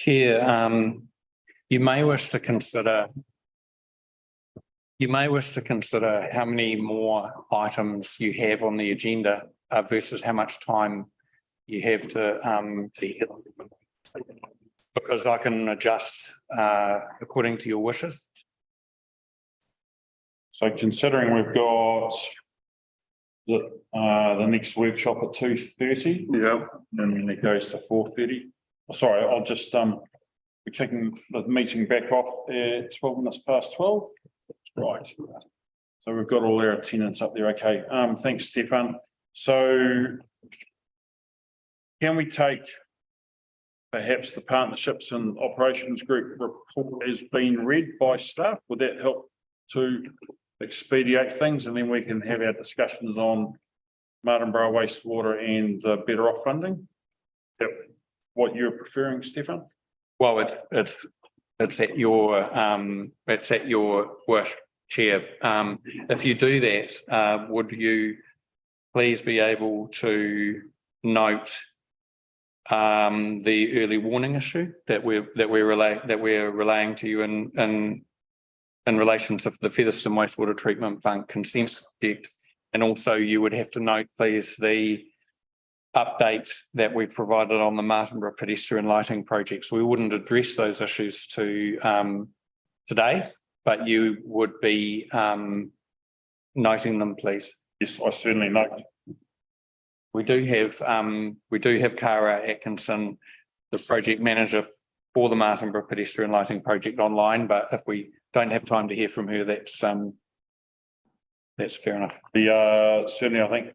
Chair, you may wish to consider how many more items you have on the agenda versus how much time you have to hear them. Because I can adjust according to your wishes. So considering we've got the next workshop at 2:30. Yeah. And then it goes to 4:30. Sorry, I'll just we're kicking the meeting back off at 12 minutes past 12. Right. So we've got all our attendants up there. Okay. Thanks, Stefan. So can we take perhaps the partnerships and operations group report has been read by staff? Would that help to expedite things, and then we can have our discussions on Martinborough wastewater and the Better Off funding? Is that what you're preferring, Stefan? Well, it's at your wish, Chair. If you do that, would you please be able to note the early warning issue that we're relaying to you in relation to the Featherston Wastewater Treatment Plant consent project, and also you would have to note, please, the update that we provided on the Martinborough pedestrian lighting projects. We wouldn't address those issues today, but you would be noting them, please. Yes, I certainly note. We do have Cara Atkinson, the project manager for the Martinborough pedestrian lighting project, online, but if we don't have time to hear from her, that's fair enough. Certainly, I think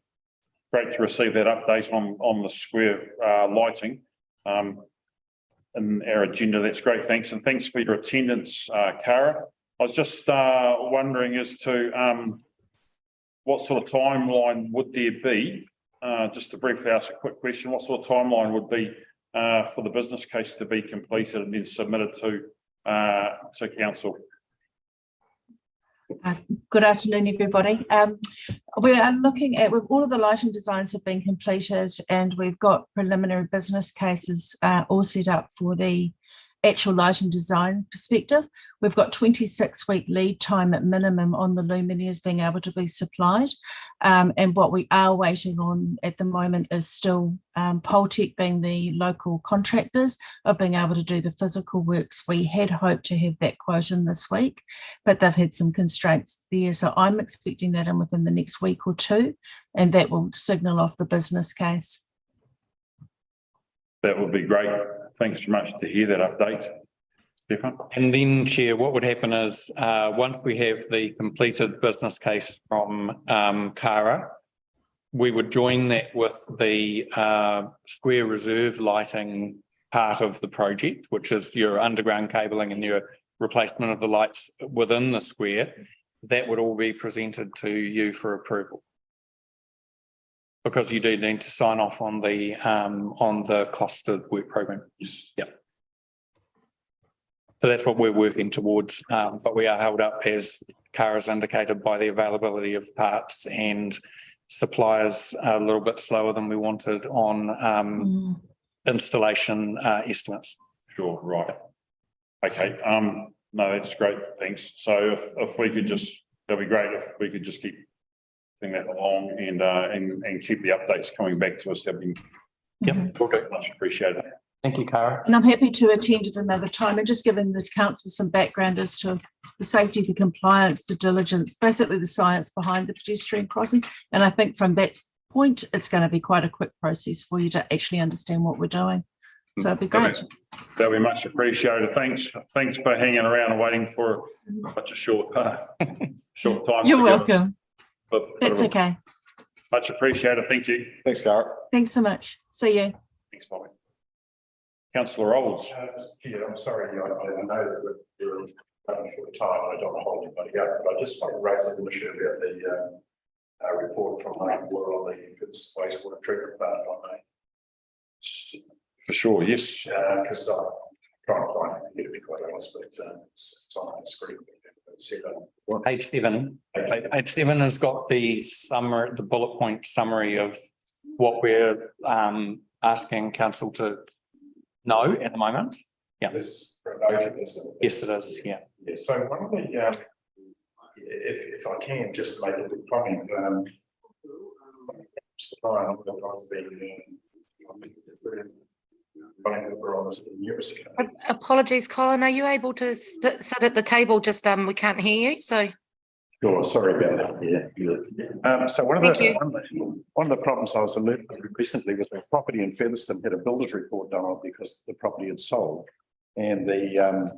great to receive that update on the square lighting in our agenda. That's great. Thanks, and thanks for your attendance, Cara. I was just wondering as to what sort of timeline would there be? Just to briefly ask a quick question, what sort of timeline would be for the business case to be completed and then submitted to council? Good afternoon, everybody. We are looking at, all of the lighting designs have been completed, and we've got preliminary business cases all set up for the actual lighting design perspective. We've got 26-week lead time at minimum on the luminaires being able to be supplied. And what we are waiting on at the moment is still Poltec, being the local contractors, of being able to do the physical works. We had hoped to have that quote in this week, but they've had some constraints there. So I'm expecting that in within the next week or two, and that will signal off the business case. That would be great. Thanks so much to hear that update, Stefan. And then, Chair, what would happen is once we have the completed business case from Cara, we would join that with the square reserve lighting part of the project, which is your underground cabling and your replacement of the lights within the square. That would all be presented to you for approval, because you do need to sign off on the costed work program. Yes. Yep. So that's what we're working towards, but we are held up, as Cara's indicated, by the availability of parts and suppliers a little bit slower than we wanted on installation estimates. Sure, right. Okay, no, that's great, thanks. So if we could just, that'd be great if we could just keep that along and keep the updates coming back to us. That'd be much appreciated. Thank you, Cara. And I'm happy to attend at another time, and just giving the council some background as to the safety, the compliance, the diligence, basically the science behind the pedestrian crossings. And I think from that point, it's going to be quite a quick process for you to actually understand what we're doing. So it'd be great. That'll be much appreciated. Thanks for hanging around and waiting for such a short time. You're welcome. But that's okay. Much appreciated. Thank you. Thanks, Cara. Thanks so much. See you. Thanks, Bobby. Councillor Rolls. Yeah, I'm sorry. I know that we're running short of time. I don't want to hold anybody up, but I just want to raise an issue about the report from Martinborough on the wastewater treatment plant on me. For sure, yes. Because I'm trying to find it, to be quite honest, but it's on the screen. Page 7. Page 7 has got the summary, the bullet point summary of what we're asking council to know at the moment. Yeah. This noted, isn't it? Yes, it is, yeah. Yeah, so one of the, if I can just make a quick comment, Brian, I've been, years ago. Apologies, Colin. Are you able to sit at the table? Just we can't hear you. So Sure, sorry about that. Yeah. So one of the problems I was alerted to recently was the property in Featherston had a builder's report done on it because the property had sold. And the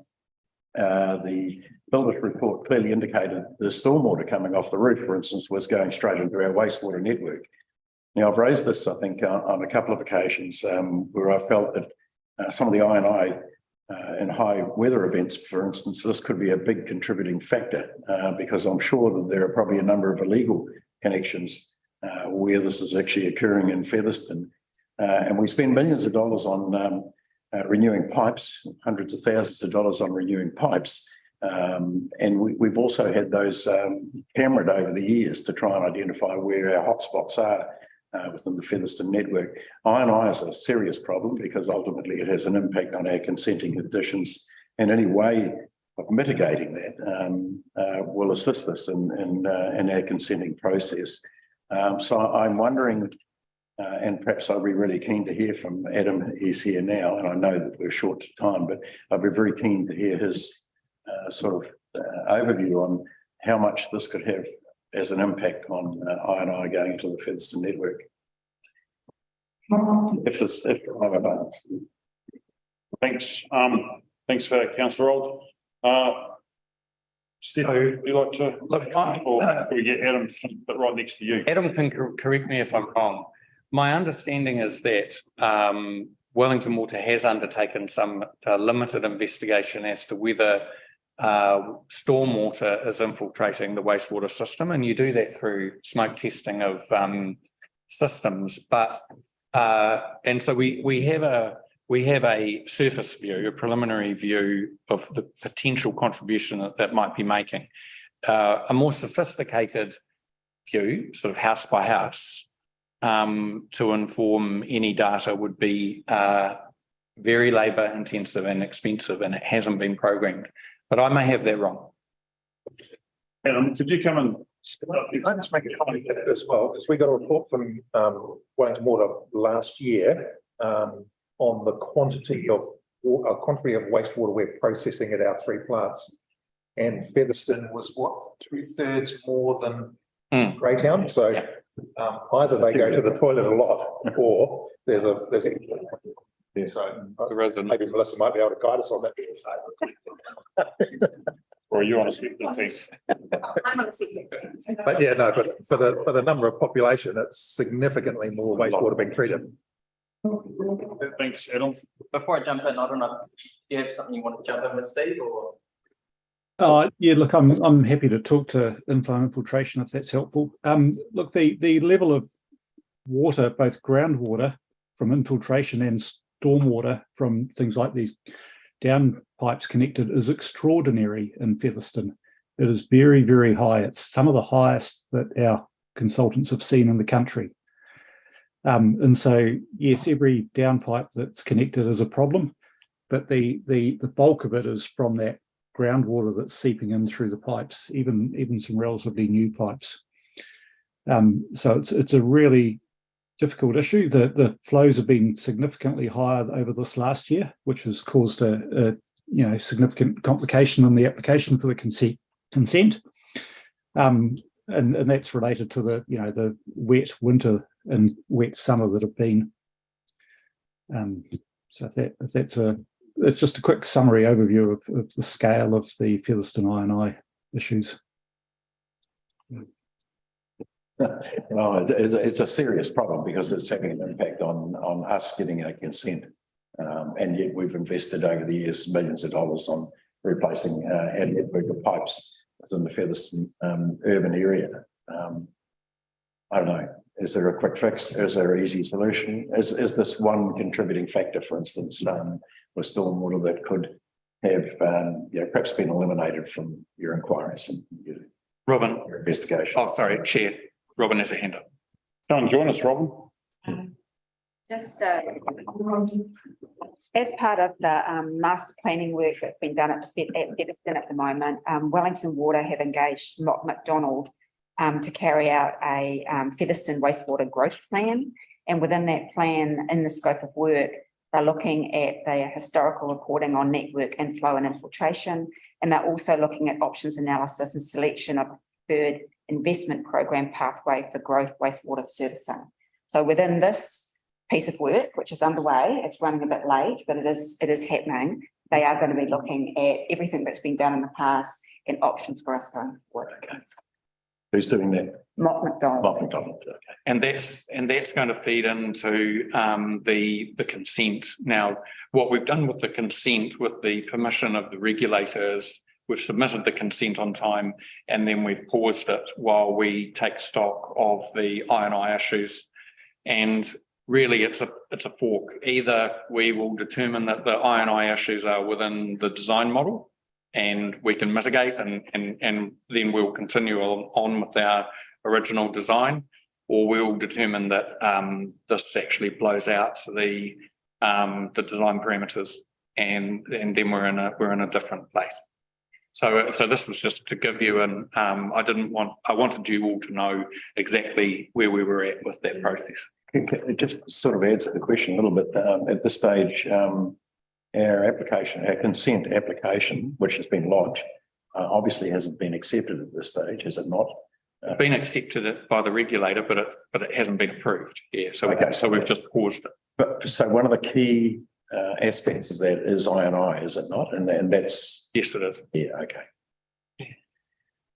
builder's report clearly indicated the stormwater coming off the roof, for instance, was going straight into our wastewater network. Now, I've raised this, I think, on a couple of occasions where I felt that some of the I&I and high weather events, for instance, this could be a big contributing factor because I'm sure that there are probably a number of illegal connections where this is actually occurring in Featherston. And we spend millions of dollars on renewing pipes, hundreds of thousands of dollars on renewing pipes. And we've also had those cameraed over the years to try and identify where our hotspots are within the Featherston network. I&I is a serious problem because ultimately it has an impact on our consenting conditions, and any way of mitigating that will assist us in our consenting process. So I'm wondering, and perhaps I'll be really keen to hear from Adam. He's here now, and I know that we're short of time, but I'd be very keen to hear his sort of overview on how much this could have as an impact on I&I going into the Featherston network. Thanks. Thanks for that, Councillor Old. Steph, would you like to Look, or can we get Adam right next to you? Adam can correct me if I'm wrong. My understanding is that Wellington Water has undertaken some limited investigation as to whether stormwater is infiltrating the wastewater system, and you do that through smoke testing of systems. But and so we have a surface view, a preliminary view of the potential contribution that might be making. A more sophisticated view, sort of house by house, to inform any data would be very labour intensive and expensive, and it hasn't been programmed. But I may have that wrong. Adam, could you come and I just make a comment as well, because we got a report from Wellington Water last year on the quantity of wastewater we're processing at our 3 plants, and Featherston was what, 2/3 more than Greytown. So either they go to the toilet a lot, or there's a so maybe Melissa might be able to guide us on that. or are you on a speak to the team? But yeah, no, but for the number of population, it's significantly more wastewater being treated. Thanks, Adam. Before I jump in, I don't know, do you have something you want to jump in with, Steve, or? Yeah, look, I'm happy to talk to inflow infiltration if that's helpful. Look, the level of water, both groundwater from infiltration and stormwater from things like these down pipes connected, is extraordinary in Featherston. It is very, very high. It's some of the highest that our consultants have seen in the country. And so, yes, every downpipe that's connected is a problem, but the bulk of it is from that groundwater that's seeping in through the pipes, even some relatively new pipes. So it's a really difficult issue. The flows have been significantly higher over this last year, which has caused a significant complication in the application for the consent. And that's related to the wet winter and wet summer that have been. So that's just a quick summary overview of the scale of the Featherston I&I issues. Well, it's a serious problem because it's having an impact on us getting our consent. And yet we've invested over the years millions of dollars on replacing our network of pipes within the Featherston urban area. I don't know. Is there a quick fix? Is there an easy solution? Is this one contributing factor, for instance, with stormwater that could have perhaps been eliminated from your inquiries and Robin. your investigation? Oh, sorry, Chair. Robin has a hand up. Come and join us, Robin. Just as part of the master planning work that's been done at Featherston at the moment, Wellington Water have engaged Mott MacDonald to carry out a Featherston wastewater growth plan. And within that plan, in the scope of work, they're looking at the historical reporting on network inflow and infiltration. And they're also looking at options analysis and selection of a preferred investment program pathway for growth wastewater servicing. So within this piece of work, which is underway, it's running a bit late, but it is happening. They are going to be looking at everything that's been done in the past and options for us going forward. Okay. Who's doing that? Mott MacDonald. Mott MacDonald, okay. And that's going to feed into the consent. Now, what we've done with the consent, with the permission of the regulators, we've submitted the consent on time, and then we've paused it while we take stock of the I&I issues. And really, it's a fork. Either we will determine that the I&I issues are within the design model, and we can mitigate, and then we'll continue on with our original design, or we'll determine that this actually blows out the design parameters, and then we're in a different place. So this was just to give you I wanted you all to know exactly where we were at with that process. It just sort of adds to the question a little bit. At this stage, our consent application, which has been lodged, obviously hasn't been accepted at this stage, has it not? Been accepted by the regulator, but it hasn't been approved. Yeah, so we've just paused it. But so one of the key aspects of that is I&I, is it not? And that's Yes, it is. yeah, okay.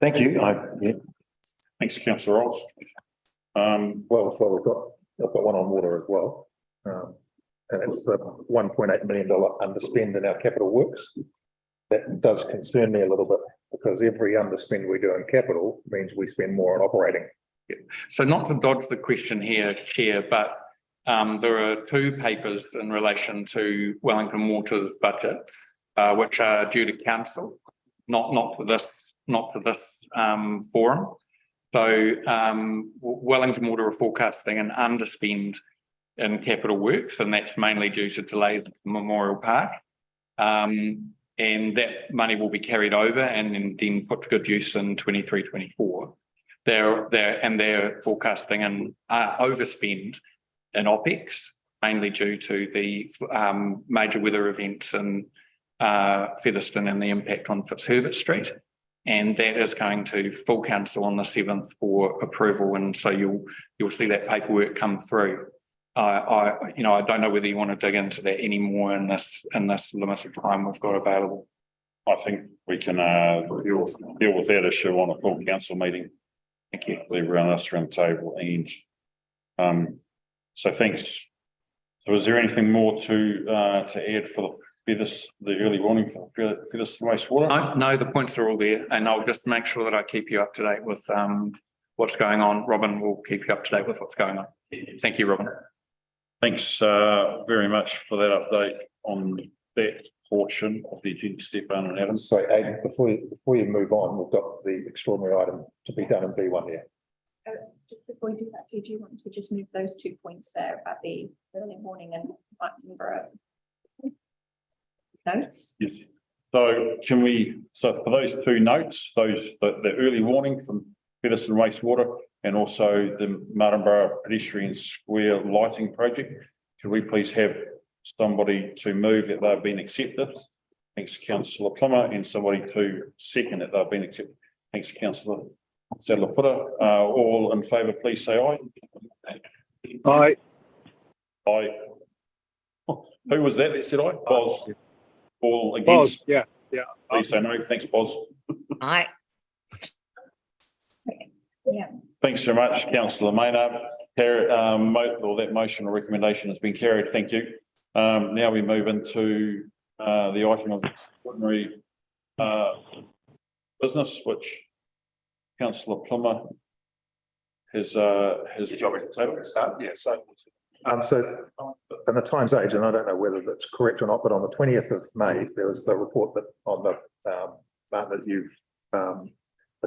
Thank you. Thanks, councillor Rolls. Well, I've got one on water as well. And it's the $1.8 million underspend in our capital works. That does concern me a little bit, because every underspend we do in capital means we spend more on operating. So not to dodge the question here, Chair, but there are two papers in relation to Wellington Water's budget, which are due to council, not for this forum. So Wellington Water are forecasting an underspend in capital works, and that's mainly due to delays at Memorial Park. And that money will be carried over and then put to good use in 23-24. They're forecasting an overspend in OPEX, mainly due to the major weather events in Featherston and the impact on Fitzherbert Street. And that is going to full council on the 7th for approval, and so you'll see that paperwork come through. I don't know whether you want to dig into that anymore in this limited time we've got available. I think we can deal with that issue on a full council meeting. Thank you. Leave around us around the table, and so thanks. So is there anything more to add for the early warning for Featherston wastewater? No, the points are all there, and I'll just make sure that I keep you up to date with what's going on. Robin will keep you up to date with what's going on. Thank you, Robin. Thanks very much for that update on that portion of the agenda, Stefan and Adam. So Aidan, before you move on, we've got the extraordinary item to be done in B1 here. Just before we do that, did you want to just move those 2 points there about the early warning and Luxembourg notes? Yes. So for those two notes, the early warning from Featherston wastewater and also the Martinborough pedestrian square lighting project, could we please have somebody to move that they've been accepted? Thanks, councillor Plummer, and somebody to second that they've been accepted. Thanks, councillor Sadler-Footer. All in favour, please say aye. Aye. Aye. Who was that said aye? Boz. All against? Yeah. Please say no. Thanks, Boz. Aye. Yeah. Thanks very much, councillor Maynard. That motion or recommendation has been carried. Thank you. Now we move into the item of extraordinary business, which councillor Plummer has. Yes. So in the Times Age, and I don't know whether that's correct or not, but on the 20th of May, there was the report that on the Martin that you are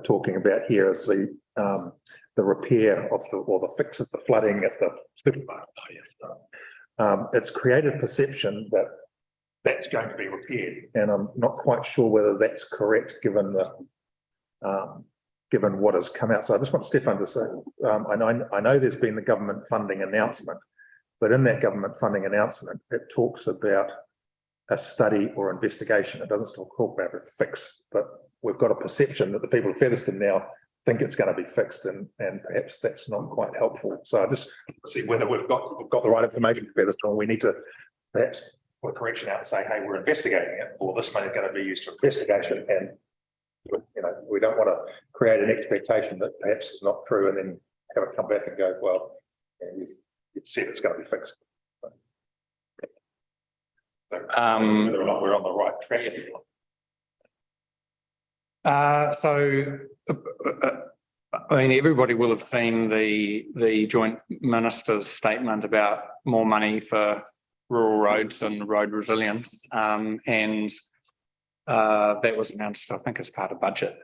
talking about here is the repair of the fix of the flooding at the supermarket. it's created perception that that's going to be repaired, and I'm not quite sure whether that's correct given given what has come out. So I just want Stefan to say, I know there's been the government funding announcement, but in that government funding announcement, it talks about a study or investigation. It doesn't still talk about a fix, but we've got a perception that the people of Featherston now think it's going to be fixed, and perhaps that's not quite helpful. So I just see whether we've got the right information for Featherston, or we need to perhaps put a correction out and say, hey, we're investigating it, or this money is going to be used for investigation, and we don't want to create an expectation that perhaps is not true, and then have it come back and go, well, you said it's going to be fixed. Whether or not we're on the right track. I mean, everybody will have seen the joint minister's statement about more money for rural roads and road resilience, and that was announced, I think, as part of budget.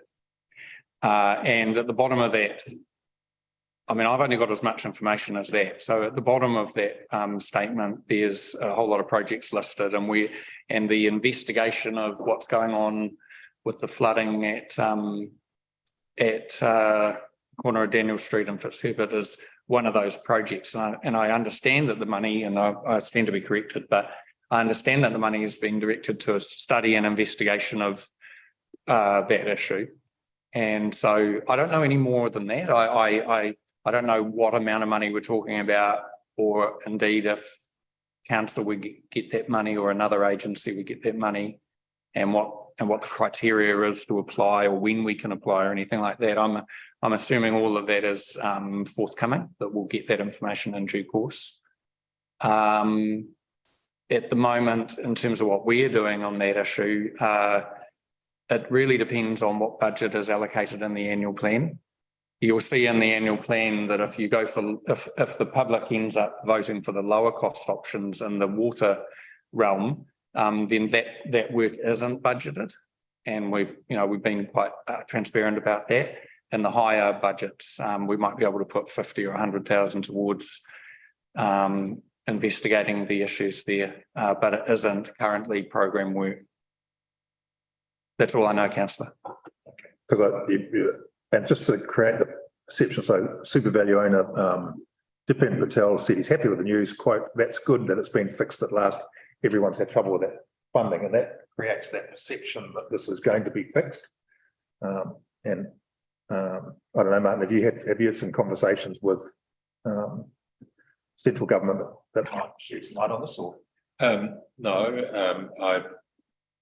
And at the bottom of that, I mean, I've only got as much information as that. So at the bottom of that statement, there's a whole lot of projects listed, and the investigation of what's going on with the flooding at corner of Daniel Street and Fitzherbert is one of those projects. And I understand that the money, and I stand to be corrected, but I understand that the money is being directed to a study and investigation of that issue. And so I don't know any more than that. I don't know what amount of money we're talking about, or indeed if council would get that money or another agency would get that money, and what the criteria is to apply, or when we can apply, or anything like that. I'm assuming all of that is forthcoming, that we'll get that information in due course. At the moment, in terms of what we're doing on that issue, it really depends on what budget is allocated in the annual plan. You'll see in the annual plan that if you go for, if the public ends up voting for the lower cost options in the water realm, then that work isn't budgeted, and we've been quite transparent about that. In the higher budgets, we might be able to put 50 or 100,000 towards investigating the issues there, but it isn't currently program work. That's all I know, councillor. Because and just to create the perception, so Super Value owner Dipen Patel said he's happy with the news. Quote, "That's good that it's been fixed at last. Everyone's had trouble with that funding," and that creates that perception that this is going to be fixed. I don't know, Martin, have you had some conversations with central government that might shed some light on this, or? No, I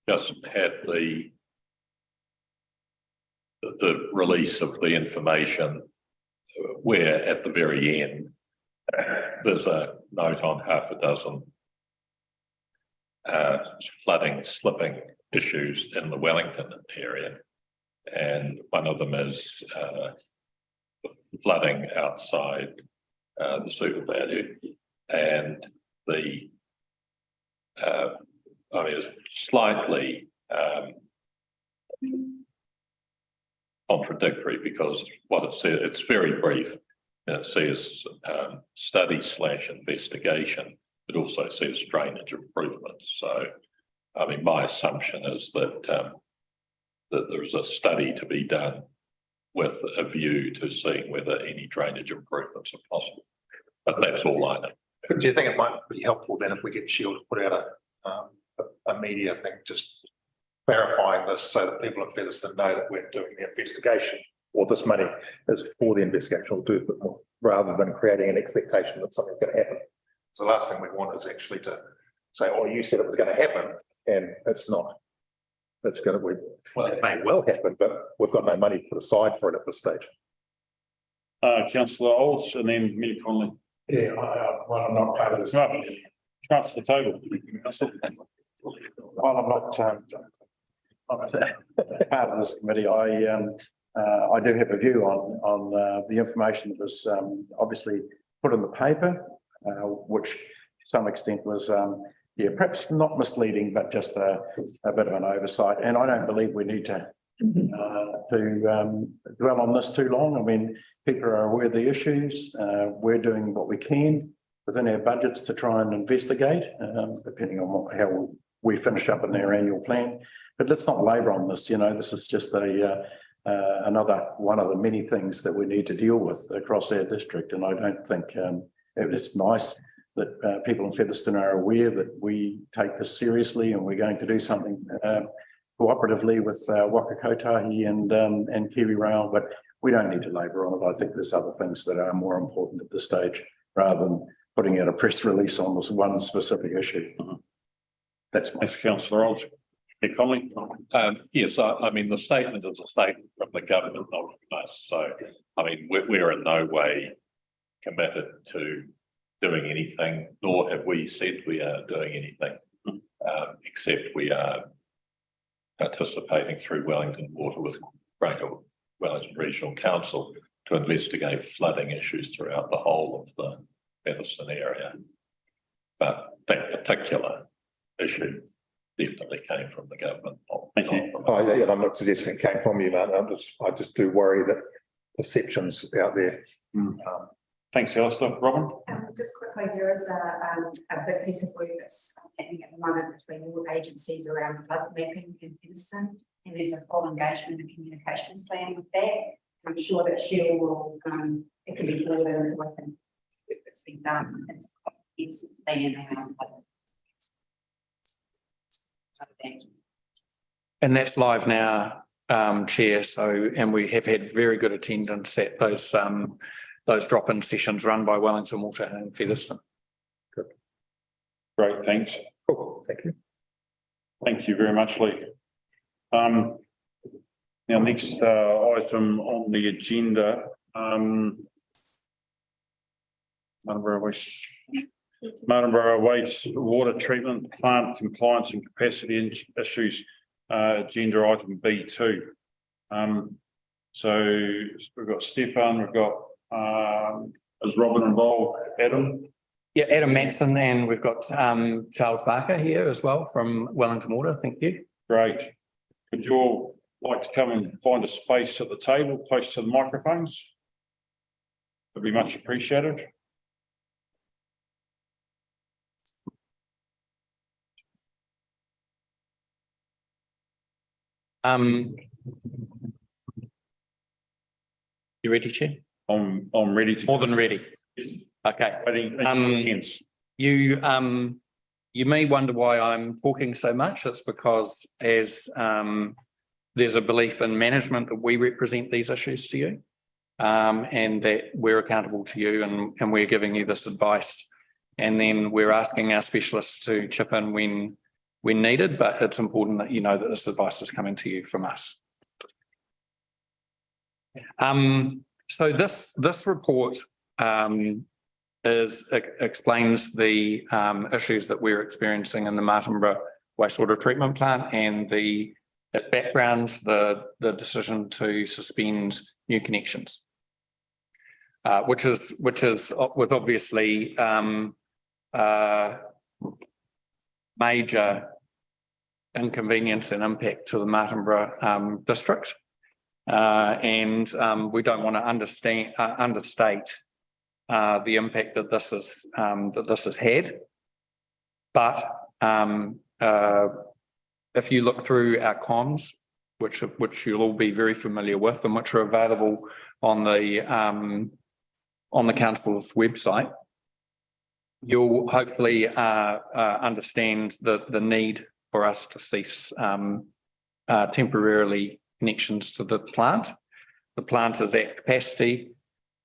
just had the release of the information where at the very end there's a note on half a dozen flooding, slipping issues in the Wellington area, and one of them is flooding outside the Super Value, and the it's slightly contradictory, because what it says, it's very brief, and it says study/investigation. It also says drainage improvements. So, I mean, my assumption is that that there's a study to be done with a view to seeing whether any drainage improvements are possible. But that's all I know. Do you think it might be helpful then if we get Shield to put out a media thing just clarifying this, so that people at Featherston know that we're doing the investigation, or this money is for the investigation, we'll do a bit more, rather than creating an expectation that something's going to happen. So the last thing we want is actually to say, "Oh, you said it was going to happen," and it's not. It's going to, it may well happen, but we've got no money put aside for it at this stage. Councillor Olds and then Millie Conley. Yeah, well, I'm not part of this. Councillor Table. While I'm not part of this committee, I do have a view on the information that was obviously put in the paper, which to some extent was perhaps not misleading, but just a bit of an oversight. And I don't believe we need to dwell on this too long. I mean, people are aware of the issues. We're doing what we can within our budgets to try and investigate, depending on how we finish up in our annual plan. But let's not labour on this, this is just another one of the many things that we need to deal with across our district. And I don't think it's nice that people in Featherston are aware that we take this seriously and we're going to do something cooperatively with Waka Kotahi and KiwiRail, but we don't need to labour on it. I think there's other things that are more important at this stage rather than putting out a press release on this one specific issue. That's my. Thanks, councillor Olds. Yeah, Conley? Yes, I mean, the statement is a statement from the government, not from us. So, I mean, we're in no way committed to doing anything, nor have we said we are doing anything, except we are participating through Wellington Water with Greater Wellington Regional Council to investigate flooding issues throughout the whole of the Featherston area. But that particular issue definitely came from the government. Thank you. And I'm not suggesting it came from you, Martin. I just do worry that perceptions out there. Thanks, Alistair. Robin? Just quickly, there is a big piece of work that's happening at the moment between all agencies around flood mapping in Featherston, and there's a full engagement and communications plan with that. I'm sure that Cheryl will, it can be brought into work that's been done. It's plan around And that's live now, Chair. So, and we have had very good attendance at those drop-in sessions run by Wellington Water and Featherston. Good. Great, thanks. Cool. Thank you. Thank you very much, Lee. Now, next item on the agenda, Martinborough Waste Water Treatment Plant Compliance and Capacity Issues, agenda item B2. So we've got Stefan, we've got, is Robin involved? Adam? Yeah, Adam Manson, and we've got Charles Barker here as well from Wellington Water. Thank you. Great. Would you all like to come and find a space at the table close to the microphones? Would be much appreciated. You ready, Chair? I'm ready to. More than ready. Yes. Okay. You may wonder why I'm talking so much. It's because as there's a belief in management that we represent these issues to you, and that we're accountable to you, and we're giving you this advice, and then we're asking our specialists to chip in when needed. But it's important that you know that this advice is coming to you from us. So this report explains the issues that we're experiencing in the Martinborough wastewater treatment plant, and it backgrounds the decision to suspend new connections, which is with obviously major inconvenience and impact to the Martinborough district. And we don't want to understate the impact that this has had. But if you look through our comms, which you'll all be very familiar with, and which are available on the council's website, you'll hopefully understand the need for us to cease temporarily connections to the plant. The plant is at capacity.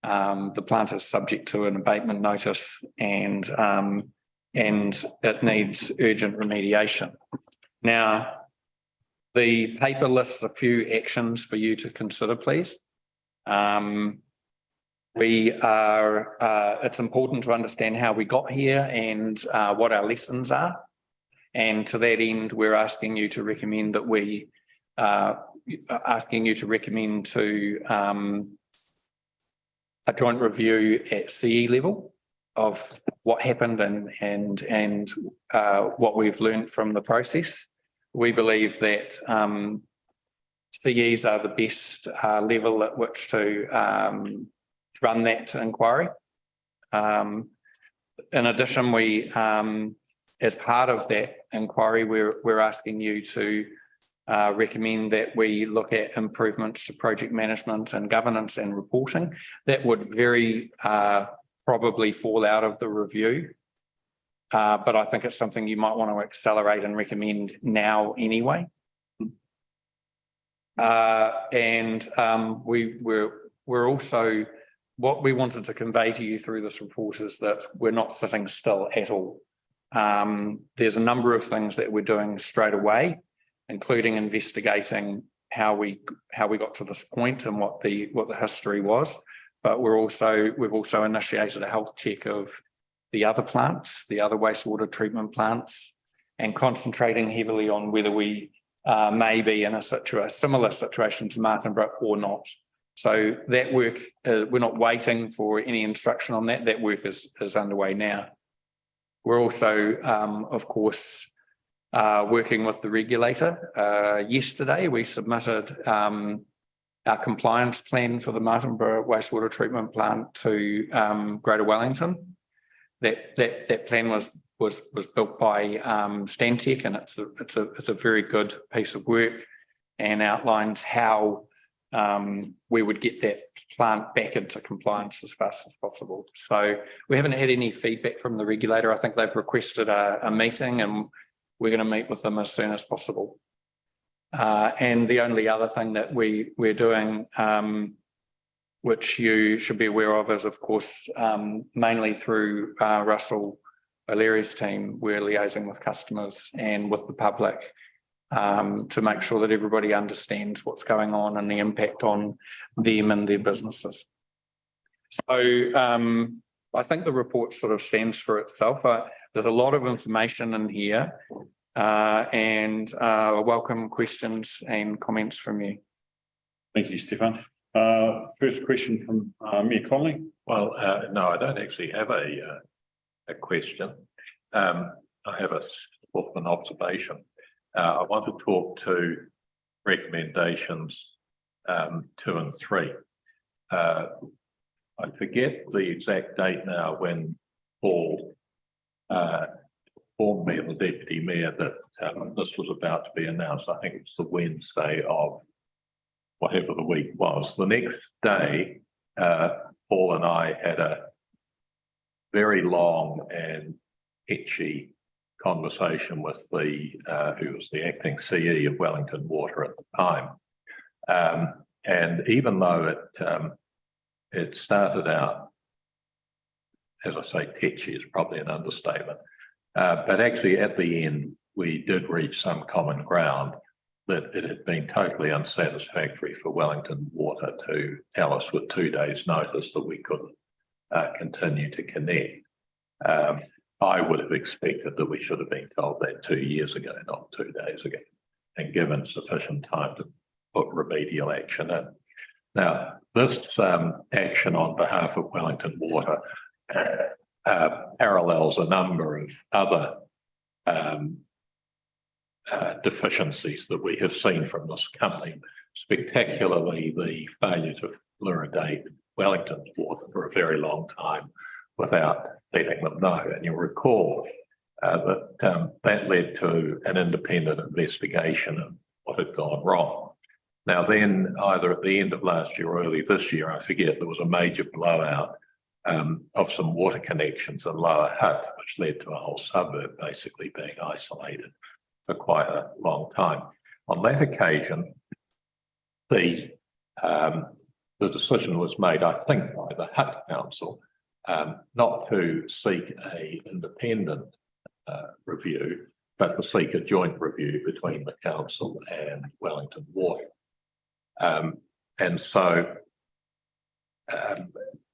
The plant is subject to an abatement notice, and it needs urgent remediation. Now, the paper lists a few actions for you to consider, please. It's important to understand how we got here and what our lessons are. And to that end, we're asking you to recommend a joint review at CE level of what happened and what we've learned from the process. We believe that CEs are the best level at which to run that inquiry. in addition, we, as part of that inquiry, we're asking you to recommend that we look at improvements to project management and governance and reporting. That would very probably fall out of the review. But I think it's something you might want to accelerate and recommend now anyway. We're also, what we wanted to convey to you through this report is that we're not sitting still at all. There's a number of things that we're doing straight away, including investigating how we got to this point and what the history was. But we've also initiated a health check of the other plants, the other wastewater treatment plants, and concentrating heavily on whether we may be in a similar situation to Martinborough or not. So that work, we're not waiting for any instruction on that. That work is underway now. We're also, of course, working with the regulator. Yesterday, we submitted our compliance plan for the Martinborough wastewater treatment plant to Greater Wellington. That plan was built by Stantec, and it's a very good piece of work, and outlines how we would get that plant back into compliance as fast as possible. So we haven't had any feedback from the regulator. I think they've requested a meeting, and we're going to meet with them as soon as possible. And the only other thing that we're doing, which you should be aware of, is of course mainly through Russell O'Leary's team, we're liaising with customers and with the public to make sure that everybody understands what's going on and the impact on them and their businesses. So I think the report sort of stands for itself. There's a lot of information in here, and I welcome questions and comments from you. Thank you, Stefan. First question from Mayor Connolly. Well, no, I don't actually have a question. I have an observation. I want to talk to recommendations 2 and 3. I forget the exact date now when Paul informed me, the Deputy Mayor, that this was about to be announced. I think it was the Wednesday of whatever the week was. The next day, Paul and I had a very long and itchy conversation with who was the acting CE of Wellington Water at the time. And even though it started out, as I say, tetchy is probably an understatement, but actually at the end, we did reach some common ground that it had been totally unsatisfactory for Wellington Water to tell us with 2 days' notice that we couldn't continue to connect. I would have expected that we should have been told that 2 years ago, not 2 days ago, and given sufficient time to put remedial action in. Now, this action on behalf of Wellington Water parallels a number of other deficiencies that we have seen from this company, spectacularly the failure to fluoridate Wellington's water for a very long time without letting them know. And you'll recall that led to an independent investigation of what had gone wrong. Now then, either at the end of last year or early this year, I forget, there was a major blowout of some water connections in Lower Hutt, which led to a whole suburb basically being isolated for quite a long time. On that occasion, the decision was made, I think, by the Hutt Council not to seek an independent review, but to seek a joint review between the council and Wellington Water. And so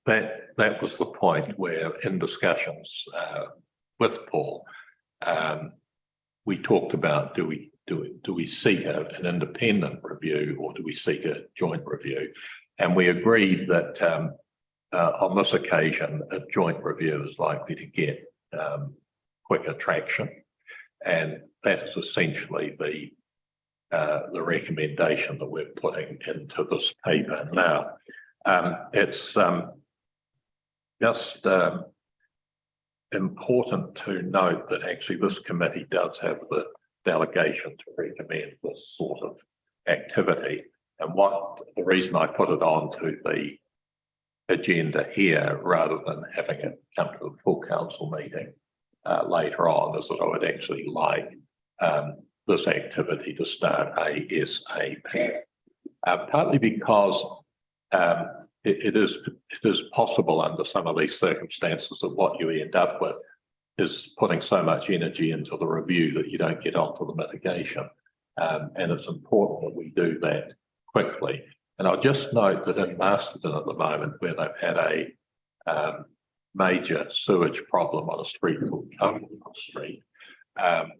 that was the point where, in discussions with Paul, we talked about do we seek an independent review or do we seek a joint review? And we agreed that on this occasion, a joint review is likely to get quicker traction, and that is essentially the recommendation that we're putting into this paper now. It's just important to note that actually this committee does have the delegation to recommend this sort of activity. And the reason I put it on to the agenda here rather than having it come to a full council meeting later on is that I would actually like this activity to start ASAP. Partly because it is possible under some of these circumstances that what you end up with is putting so much energy into the review that you don't get onto the mitigation. And it's important that we do that quickly. And I'll just note that in Masterton at the moment, where they've had a major sewage problem on a street called Cumberland Street,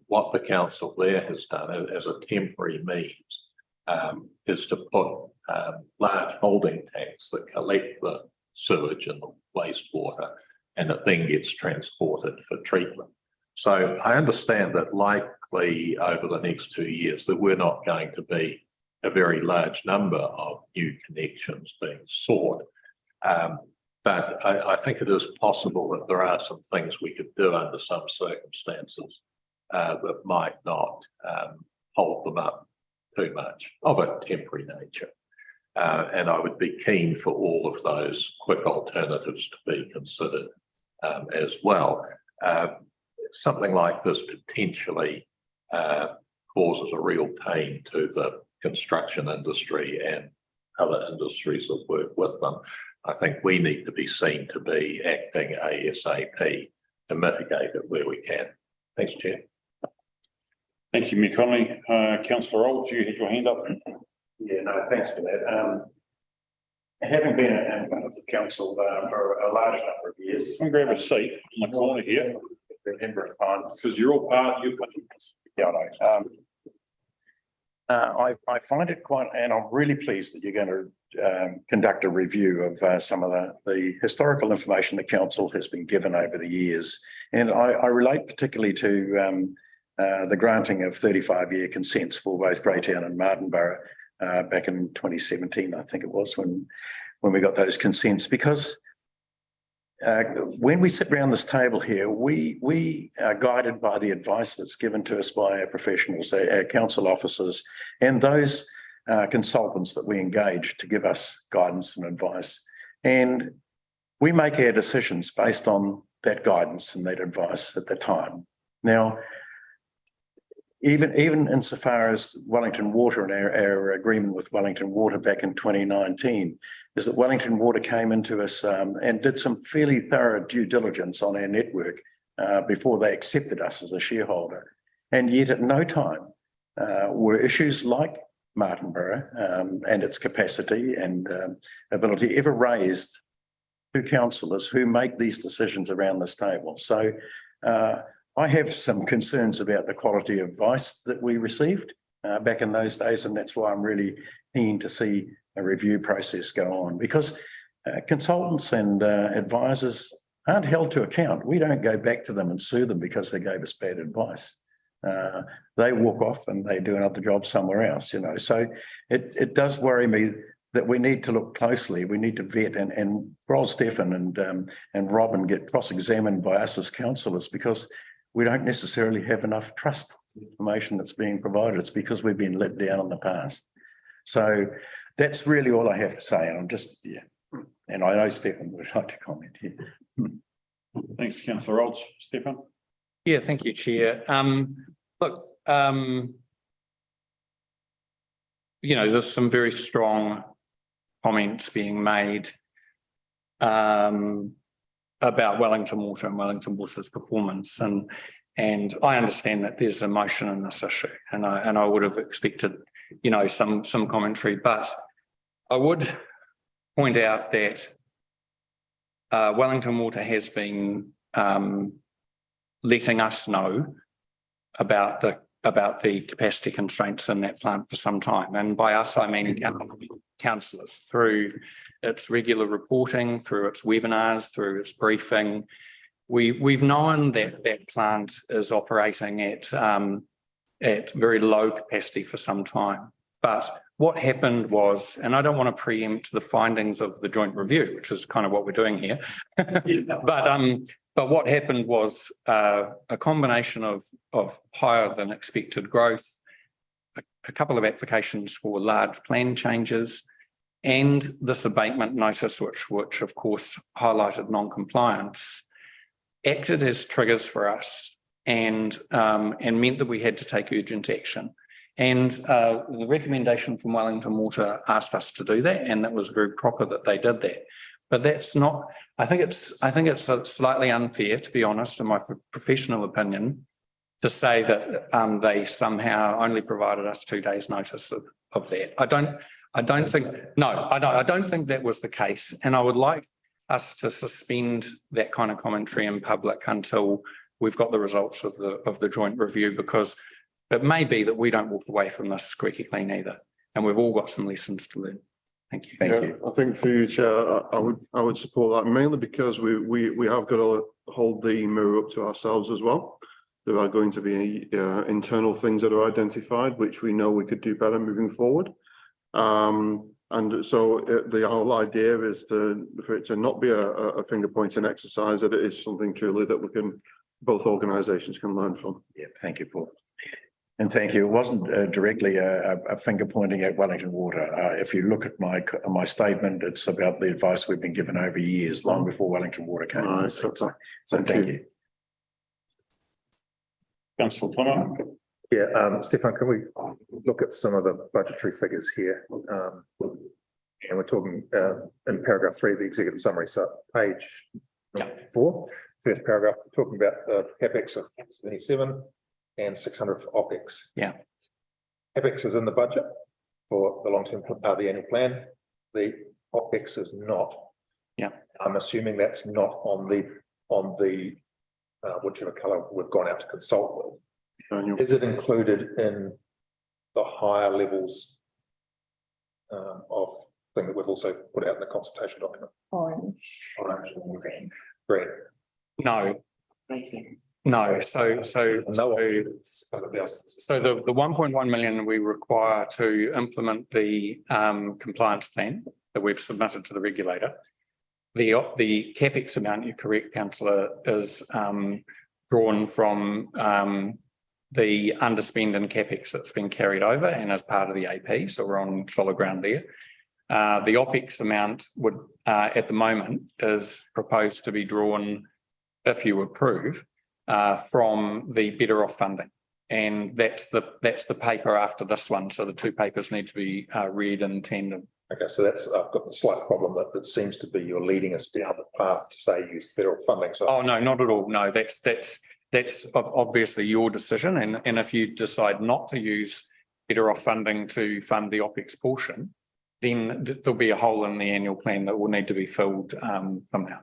what the council there has done as a temporary means is to put large holding tanks that collect the sewage and the wastewater, and it then gets transported for treatment. So I understand that likely over the next 2 years, that we're not going to be a very large number of new connections being sought. But I think it is possible that there are some things we could do under some circumstances that might not hold them up too much of a temporary nature. And I would be keen for all of those quick alternatives to be considered as well. Something like this potentially causes a real pain to the construction industry and other industries that work with them. I think we need to be seen to be acting ASAP to mitigate it where we can. Thanks, Chair. Thank you, Mick Connolly. Councillor Old, you had your hand up. Yeah, no, thanks for that. Having been a member of the council for a large number of years. I'm grab a seat in the corner here. Remember at times. Because you're all part, Yeah, I know. I find it quite, and I'm really pleased that you're going to conduct a review of some of the historical information the council has been given over the years. And I relate particularly to the granting of 35-year consents for both Greytown and Martinborough back in 2017, I think it was, when we got those consents. Because when we sit around this table here, we are guided by the advice that's given to us by our professionals, our council officers, and those consultants that we engage to give us guidance and advice. And we make our decisions based on that guidance and that advice at the time. Now, even insofar as Wellington Water and our agreement with Wellington Water back in 2019, is that Wellington Water came into us and did some fairly thorough due diligence on our network before they accepted us as a shareholder. And yet at no time were issues like Martinborough and its capacity and ability ever raised to councillors who make these decisions around this table. So I have some concerns about the quality of advice that we received back in those days, and that's why I'm really keen to see a review process go on, because consultants and advisors aren't held to account. We don't go back to them and sue them because they gave us bad advice. They walk off and they do another job somewhere else, you know. So it does worry me that we need to look closely. We need to vet and Rob Stephan and Robin get cross-examined by us as councillors, because we don't necessarily have enough trust information that's being provided. It's because we've been let down in the past. So that's really all I have to say. And I'm just, yeah. And I know Stephan would like to comment here. Thanks, Councillor Olds. Stephan? Yeah, thank you, Chair. Look, you know, there's some very strong comments being made about Wellington Water and Wellington Water's performance, and I understand that there's emotion in this issue, and I would have expected, you know, some commentary, but I would point out that Wellington Water has been letting us know about the capacity constraints in that plant for some time, and by us I mean councillors, through its regular reporting, through its webinars, through its briefing. We've known that that plant is operating at very low capacity for some time. But what happened was, and I don't want to preempt the findings of the joint review, which is kind of what we're doing here. But what happened was a combination of higher than expected growth, a couple of applications for large plan changes, and this abatement notice, which of course highlighted non-compliance, acted as triggers for us and meant that we had to take urgent action. And the recommendation from Wellington Water asked us to do that, and that was very proper that they did that. But that's not, I think it's slightly unfair, to be honest, in my professional opinion, to say that they somehow only provided us 2 days notice of that. I don't think that was the case. And I would like us to suspend that kind of commentary in public until we've got the results of the joint review, because it may be that we don't walk away from this squeaky clean either. And we've all got some lessons to learn. Thank you. Thank you. I think for you, Chair, I would support that, mainly because we have got to hold the mirror up to ourselves as well. There are going to be internal things that are identified, which we know we could do better moving forward. And so the whole idea is for it to not be a finger pointing exercise, that it is something truly that both organisations can learn from. Yeah, thank you, Paul. And thank you. It wasn't directly a finger pointing at Wellington Water. If you look at my statement, it's about the advice we've been given over years, long before Wellington Water came. All right, So thank you. Councillor Plummer. Yeah, Stefan, can we look at some of the budgetary figures here? And we're talking in paragraph 3 of the executive summary, so page 4, first paragraph, we're talking about the capex of 77 and 600 for OPEX. Yeah. CapEx is in the budget for the long-term, the annual plan. The OPEX is not. Yeah. I'm assuming that's not on the whichever colour we've gone out to consult with. Is it included in the higher levels of thing that we've also put out in the consultation document? Orange. Orange and green. Green. No. No, so the 1.1 million we require to implement the compliance plan that we've submitted to the regulator. The capex amount, you're correct, councillor, is drawn from the underspend in capex that's been carried over and as part of the AP, so we're on solid ground there. The OPEX amount would at the moment is proposed to be drawn, if you approve, from the Better Off funding, and that's the paper after this one. So the 2 papers need to be read in tandem. Okay, so I've got a slight problem that seems to be you're leading us down the path to say use federal funding. So oh no, not at all. No, that's obviously your decision, and if you decide not to use Better Off funding to fund the OPEX portion, then there'll be a hole in the annual plan that will need to be filled somehow.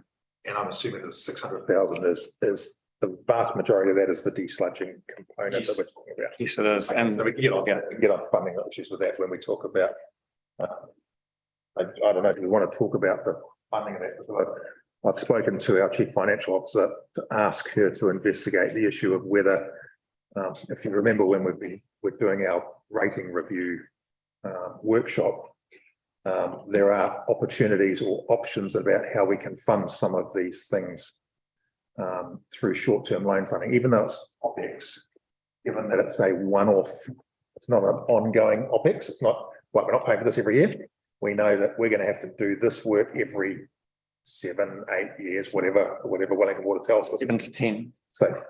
And I'm assuming the 600,000 is the vast majority of that is the desludging component that we're talking about. Yes, it is. And so we get on funding issues with that when we talk about. I don't know if we want to talk about the funding of that. I've spoken to our chief financial officer to ask her to investigate the issue of whether, if you remember when we're doing our rating review workshop, there are opportunities or options about how we can fund some of these things through short-term loan funding, even though it's OPEX, given that it's a one-off, it's not an ongoing OPEX. It's not like we're not paying for this every year. We know that we're going to have to do this work every 7, 8 years, whatever Wellington Water tells us. 7 to 10. So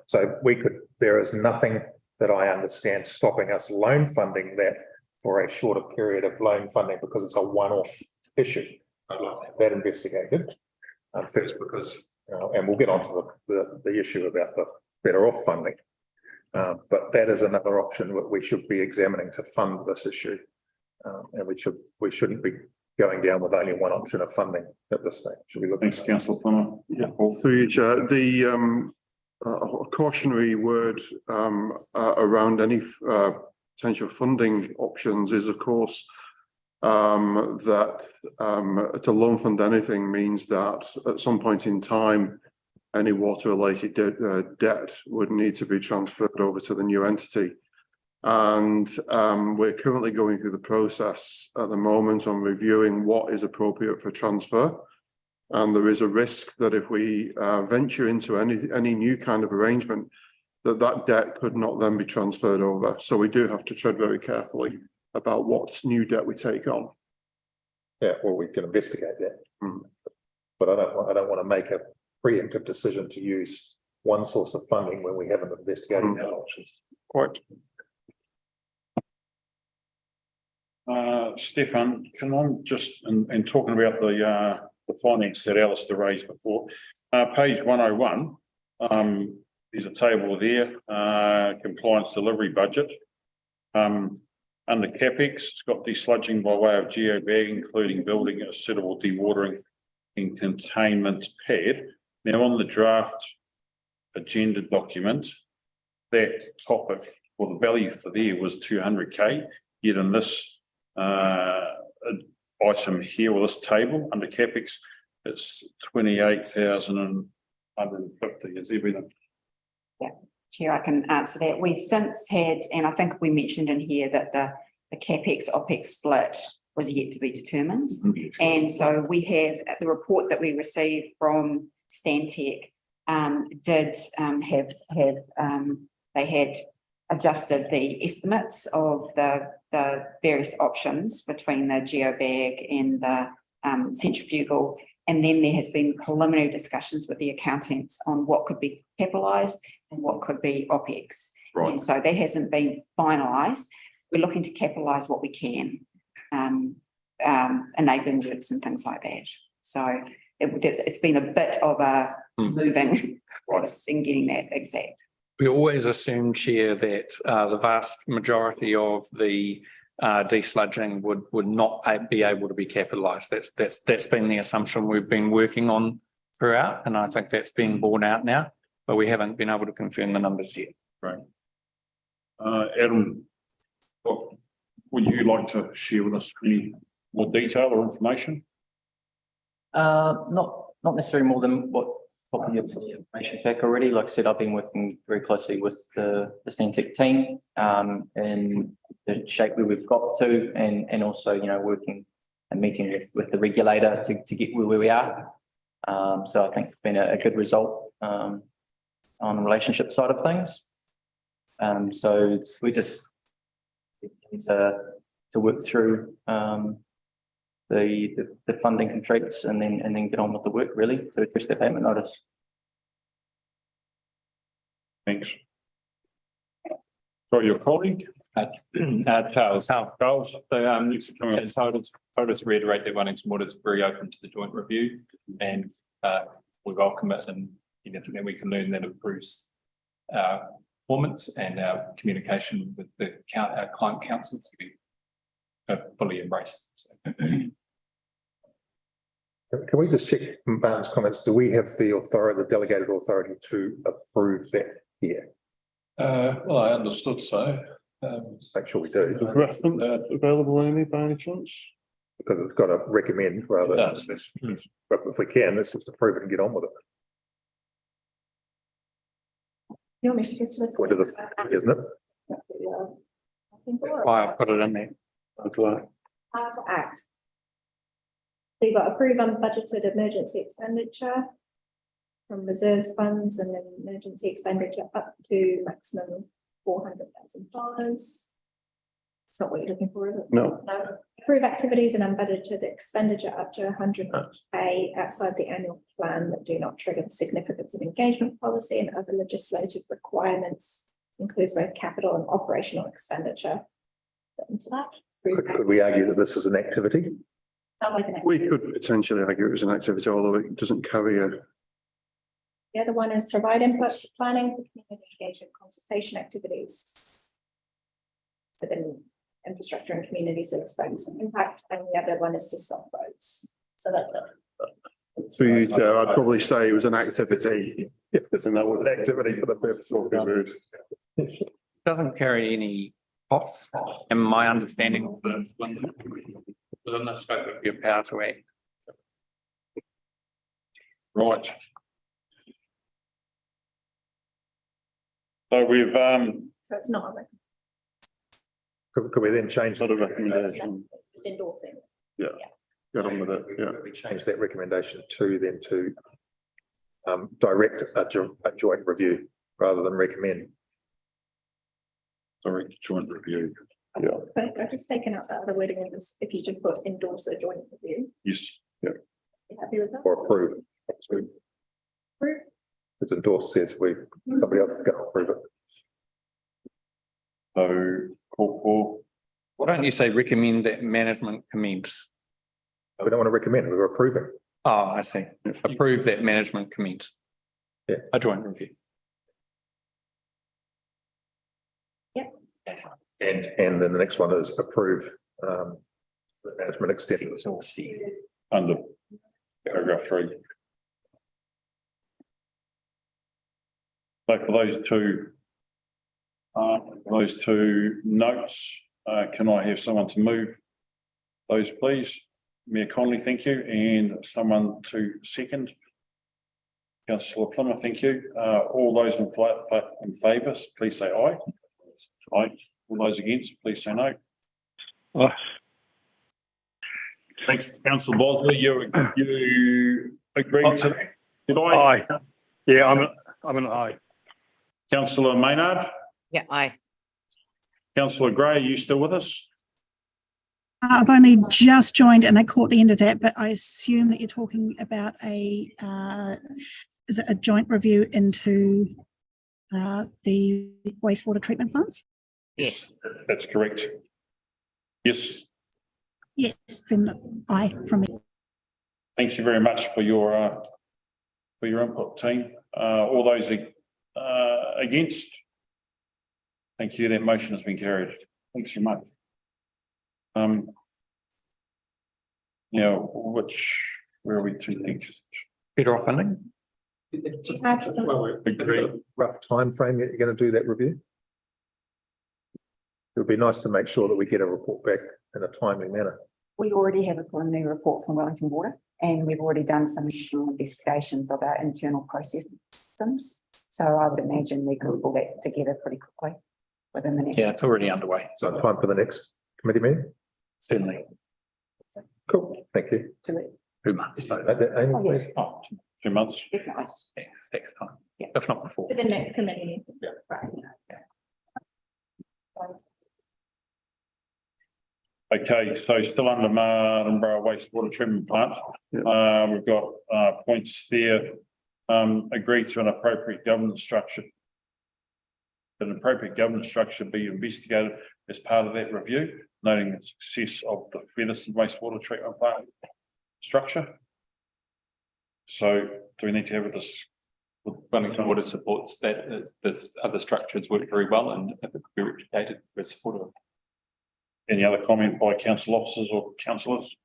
there is nothing that I understand stopping us loan funding that for a shorter period of loan funding because it's a one-off issue. I'd like to have that investigated first because, and we'll get onto the issue about the Better Off funding. But that is another option that we should be examining to fund this issue. And we shouldn't be going down with only one option of funding at this stage. Should we look? Thanks, Councillor Plummer. Yeah, through you, Chair. The cautionary word around any potential funding options is, of course, that to loan fund anything means that at some point in time, any water-related debt would need to be transferred over to the new entity. And we're currently going through the process at the moment on reviewing what is appropriate for transfer. And there is a risk that if we venture into any new kind of arrangement, that debt could not then be transferred over. So we do have to tread very carefully about what new debt we take on. Yeah, well, we can investigate that. But I don't want to make a preemptive decision to use one source of funding when we haven't investigated our options. Quite. Stefan, can I just, in talking about the findings that Alistair raised before, page 101, there's a table there, compliance delivery budget. Under CapEx, it's got desludging by way of geobag, including building a suitable dewatering and containment pad. Now, on the draft agenda document, that topic, well, the value for there was 200K, yet in this item here, or this table under CapEx, it's 28,150. Has there been a... Yeah, Chair, I can answer that. We've since had, and I think we mentioned in here that the CapEx OPEX split was yet to be determined. And so we have the report that we received from Stantec did have they had adjusted the estimates of the various options between the geobag and the centrifugal. And then there has been preliminary discussions with the accountants on what could be capitalised and what could be OPEX. Right. And so that hasn't been finalised. We're looking to capitalise what we can, enabling works and things like that. So it's been a bit of a moving process in getting that exact. We always assume, Chair, that the vast majority of the desludging would not be able to be capitalised. That's been the assumption we've been working on throughout, and I think that's being borne out now, but we haven't been able to confirm the numbers yet. Right. Adam, what would you like to share with us? Any more detail or information? Not necessarily more than what probably of the information pack already. Like I said, I've been working very closely with the Stantec team and the shape where we've got to, and also, you know, working and meeting with the regulator to get where we are. So I think it's been a good result on the relationship side of things. So we just need to work through the funding constraints and then get on with the work really to address the payment notice. Thanks. So your colleague? Charles. Charles. So I'll just reiterate that Wellington Water is very open to the joint review, and we welcome it, and anything that we can learn that improves our performance and our communication with our client council to be fully embraced. Can we just check Barnes' comments? Do we have the authority, the delegated authority to approve that here? Well, I understood so. Let's make sure we do. Is the reference available, Amy, by any chance? Because it's got to recommend rather than, but if we can, let's just approve it and get on with it. You want me to just list What is it, isn't it? Why I put it in there. How to act. So you've got approve unbudgeted emergency expenditure from reserves funds and then emergency expenditure up to maximum $400,000. It's not what you're looking for, is it? No. No. Approve activities and unbudgeted expenditure up to 100K outside the annual plan that do not trigger the significance of engagement policy and other legislative requirements, includes both capital and operational expenditure. Into that. Could we argue that this is an activity? Sound like an We could potentially argue it was an activity, although it doesn't carry a. The other one is provide input to planning for community engagement consultation activities within infrastructure and communities that expose some impact, and the other one is to stop roads. So that's it. So I'd probably say it was an activity. Isn't that what an activity for the purpose of the road? Doesn't carry any costs, and my understanding of the within the scope of your power to act. Right. So we've So it's not. Could we then change? Not a recommendation. Just endorsing. Get on with it, yeah. We change that recommendation to direct a joint review rather than recommend. Direct joint review. But I've just taken out that other wording and just, if you just put endorse a joint review, Yes. you happy with that? Or approve. Approve. Because endorse says somebody else is going to approve it. So, call Why don't you say recommend that management commence? We don't want to recommend, we're approving. Oh, I see. Approve that management commence. Yeah. A joint review. And then the next one is approve the management extension. under paragraph 3. So for those two notes, can I have someone to move those, please? Mayor Conley, thank you, and someone to second. Councillor Plummer, thank you. All those in favour, please say aye. Aye. All those against, please say no. Aye. Thanks, Councillor Bosley. You agree to that? Did I? Aye. Yeah, I'm an aye. Councillor Maynard, Yeah, aye. Councillor Gray, are you still with us? I've only just joined and I caught the end of that, but I assume that you're talking about is it a joint review into the wastewater treatment plants? Yes, that's correct. Yes, Yes, then aye from me. thank you very much for your input, team. All those against? Thank you. That motion has been carried. Thanks very much. Where are we to next? Federal funding? Agree. Rough time frame that you're going to do that review? It would be nice to make sure that we get a report back in a timely manner. We already have a preliminary report from Wellington Water, and we've already done some additional investigations of our internal process systems. So I would imagine we could pull that together pretty quickly within the next. Yeah, it's already underway. So time for the next committee meeting? Certainly. Cool, thank you. 2 months. So Amy, Oh, yeah. please. 2 months. Definitely. next time. Yeah. If not before. For the next committee. Right. Okay, so still under Martinborough wastewater treatment plant. We've got points there. Agree to an appropriate governance structure. An appropriate governance structure be investigated as part of that review, noting the success of the Featherston wastewater treatment plant structure. So do we need to have this? Wellington Water supports that other structures work very well and if it could be replicated, we're supportive. Any other comment by council officers or councillors?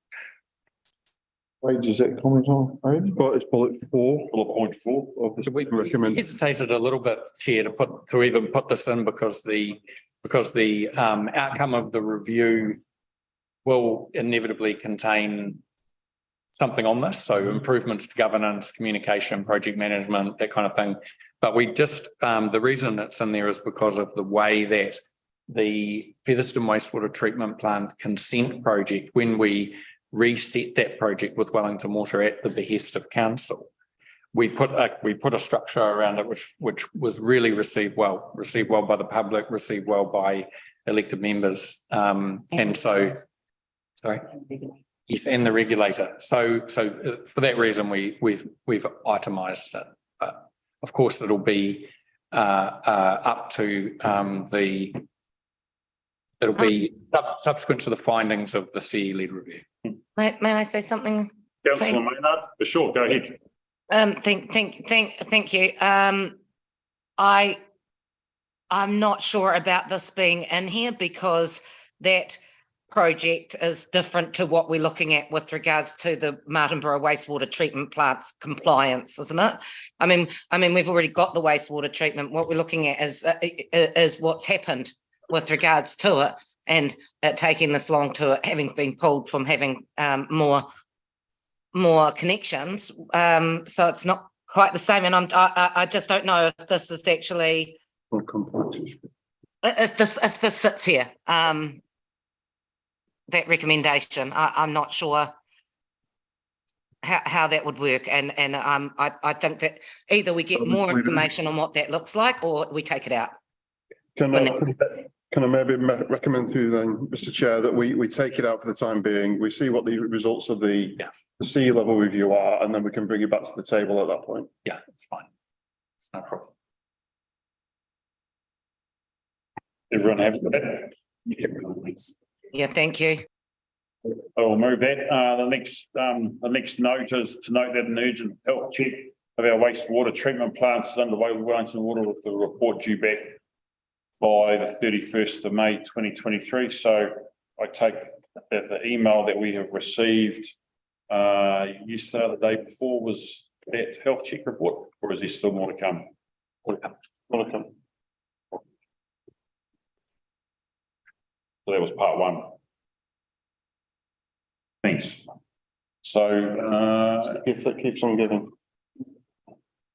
Wait, does that comment on? It's bullet 4. Bullet point 4 of this. We Recommend. hesitated a little bit, Chair, to even put this in because the outcome of the review will inevitably contain something on this, so improvements to governance, communication, project management, that kind of thing. But we just, the reason it's in there is because of the way that the Featherston wastewater treatment plant consent project, when we reset that project with Wellington Water at the behest of council, we put a structure around it which was really received well by the public, received well by elected members, and so sorry. Yes, and the regulator. So for that reason, we've itemised it. But of course, it'll be up to it'll be subsequent to the findings of the CE-led review. May I say something? Councillor Maynard, for sure, go ahead. Thank you. I'm not sure about this being in here because that project is different to what we're looking at with regards to the Martinborough wastewater treatment plant's compliance, isn't it? I mean, we've already got the wastewater treatment. What we're looking at is what's happened with regards to it and it taking this long to it having been pulled from having more connections. So it's not quite the same. And I just don't know if this is actually If this sits here, that recommendation, I'm not sure how that would work, and I think that either we get more information on what that looks like, or we take it out. Can I maybe recommend through then, Mr. Chair, that we take it out for the time being, we see what the results of the sea level review are, and then we can bring it back to the table at that point. Yeah, it's fine. It's no problem. Everyone happy with that? Yeah, thank you. I will move that. The next note is to note that an urgent health check of our wastewater treatment plants is underway with Wellington Water, with the report due back by the 31st of May 2023. So I take that the email that we have received yesterday, the day before, was that health check report, or is there still more to come? More to come. So that was part one. Thanks. So If that keeps on giving.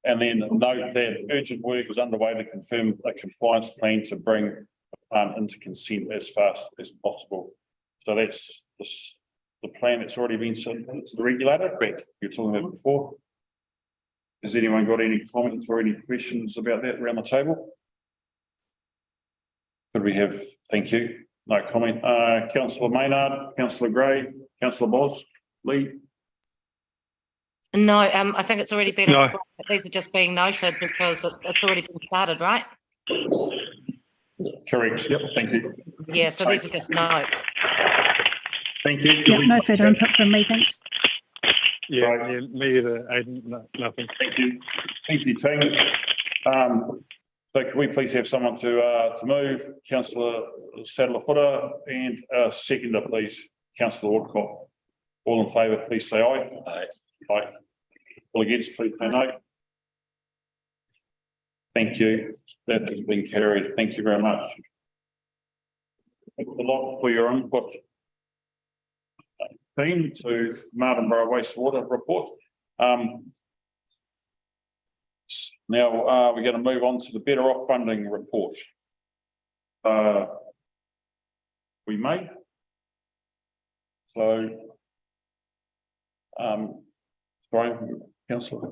and then note that urgent work is underway to confirm a compliance plan to bring the plant into consent as fast as possible. So that's the plan that's already been submitted to the regulator. Correct. You're talking about before. Has anyone got any comments or any questions about that around the table? Could we have, thank you, no comment. Councillor Maynard, Councillor Gray, Councillor Bos, Lee. No, I think it's already been explained, but these are just being noted because it's already been started, right? Correct. Yep. Thank you. Yeah, so these are just notes. Thank you. Yeah, no further input from me, thanks. Yeah, me either, Aidan, nothing. Thank you. Thank you, team. So can we please have someone to move? Councillor Saddler-Footer, and seconder, please, Councillor Woodcock. All in favour, please say aye. Aye. Aye. All against, please say no. Thank you. That has been carried. Thank you very much. Thanks a lot for your input. Team to Martin Borough Wastewater report. Now we're going to move on to the Better Off funding report. We may. So, sorry, Councillor.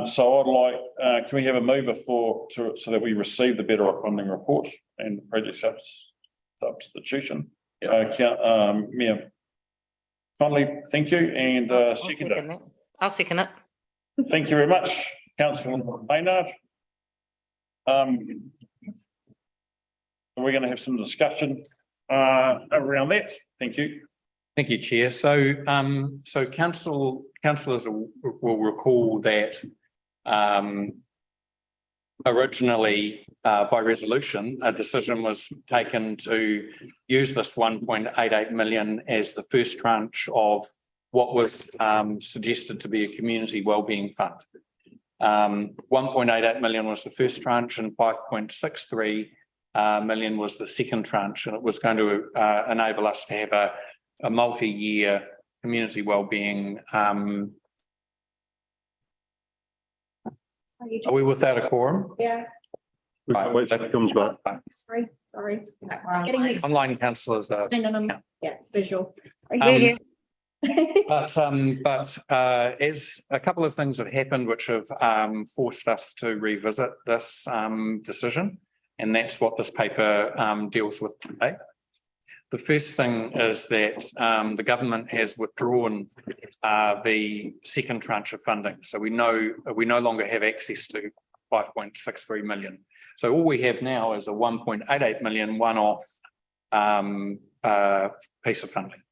So I'd like, can we have a mover so that we receive the Better Off funding report and project substitution? Mayor Connolly, thank you, and seconder. I'll second it. Thank you very much, Councillor Maynard. We're going to have some discussion around that. Thank you. Thank you, Chair. So, councillors will recall that originally, by resolution, a decision was taken to use this 1.88 million as the first tranche of what was suggested to be a community wellbeing fund. 1.88 million was the first tranche, and 5.63 million was the second tranche, and it was going to enable us to have a multi-year community wellbeing. Are we without a quorum? Yeah, Right. Wait till it comes back. sorry. Getting mixed. Online councillors are. No. Yeah, it's visual. But as a couple of things have happened which have forced us to revisit this decision, and that's what this paper deals with today. The first thing is that the government has withdrawn the second tranche of funding, so we no longer have access to 5.63 million. So all we have now is a 1.88 million one-off piece of funding.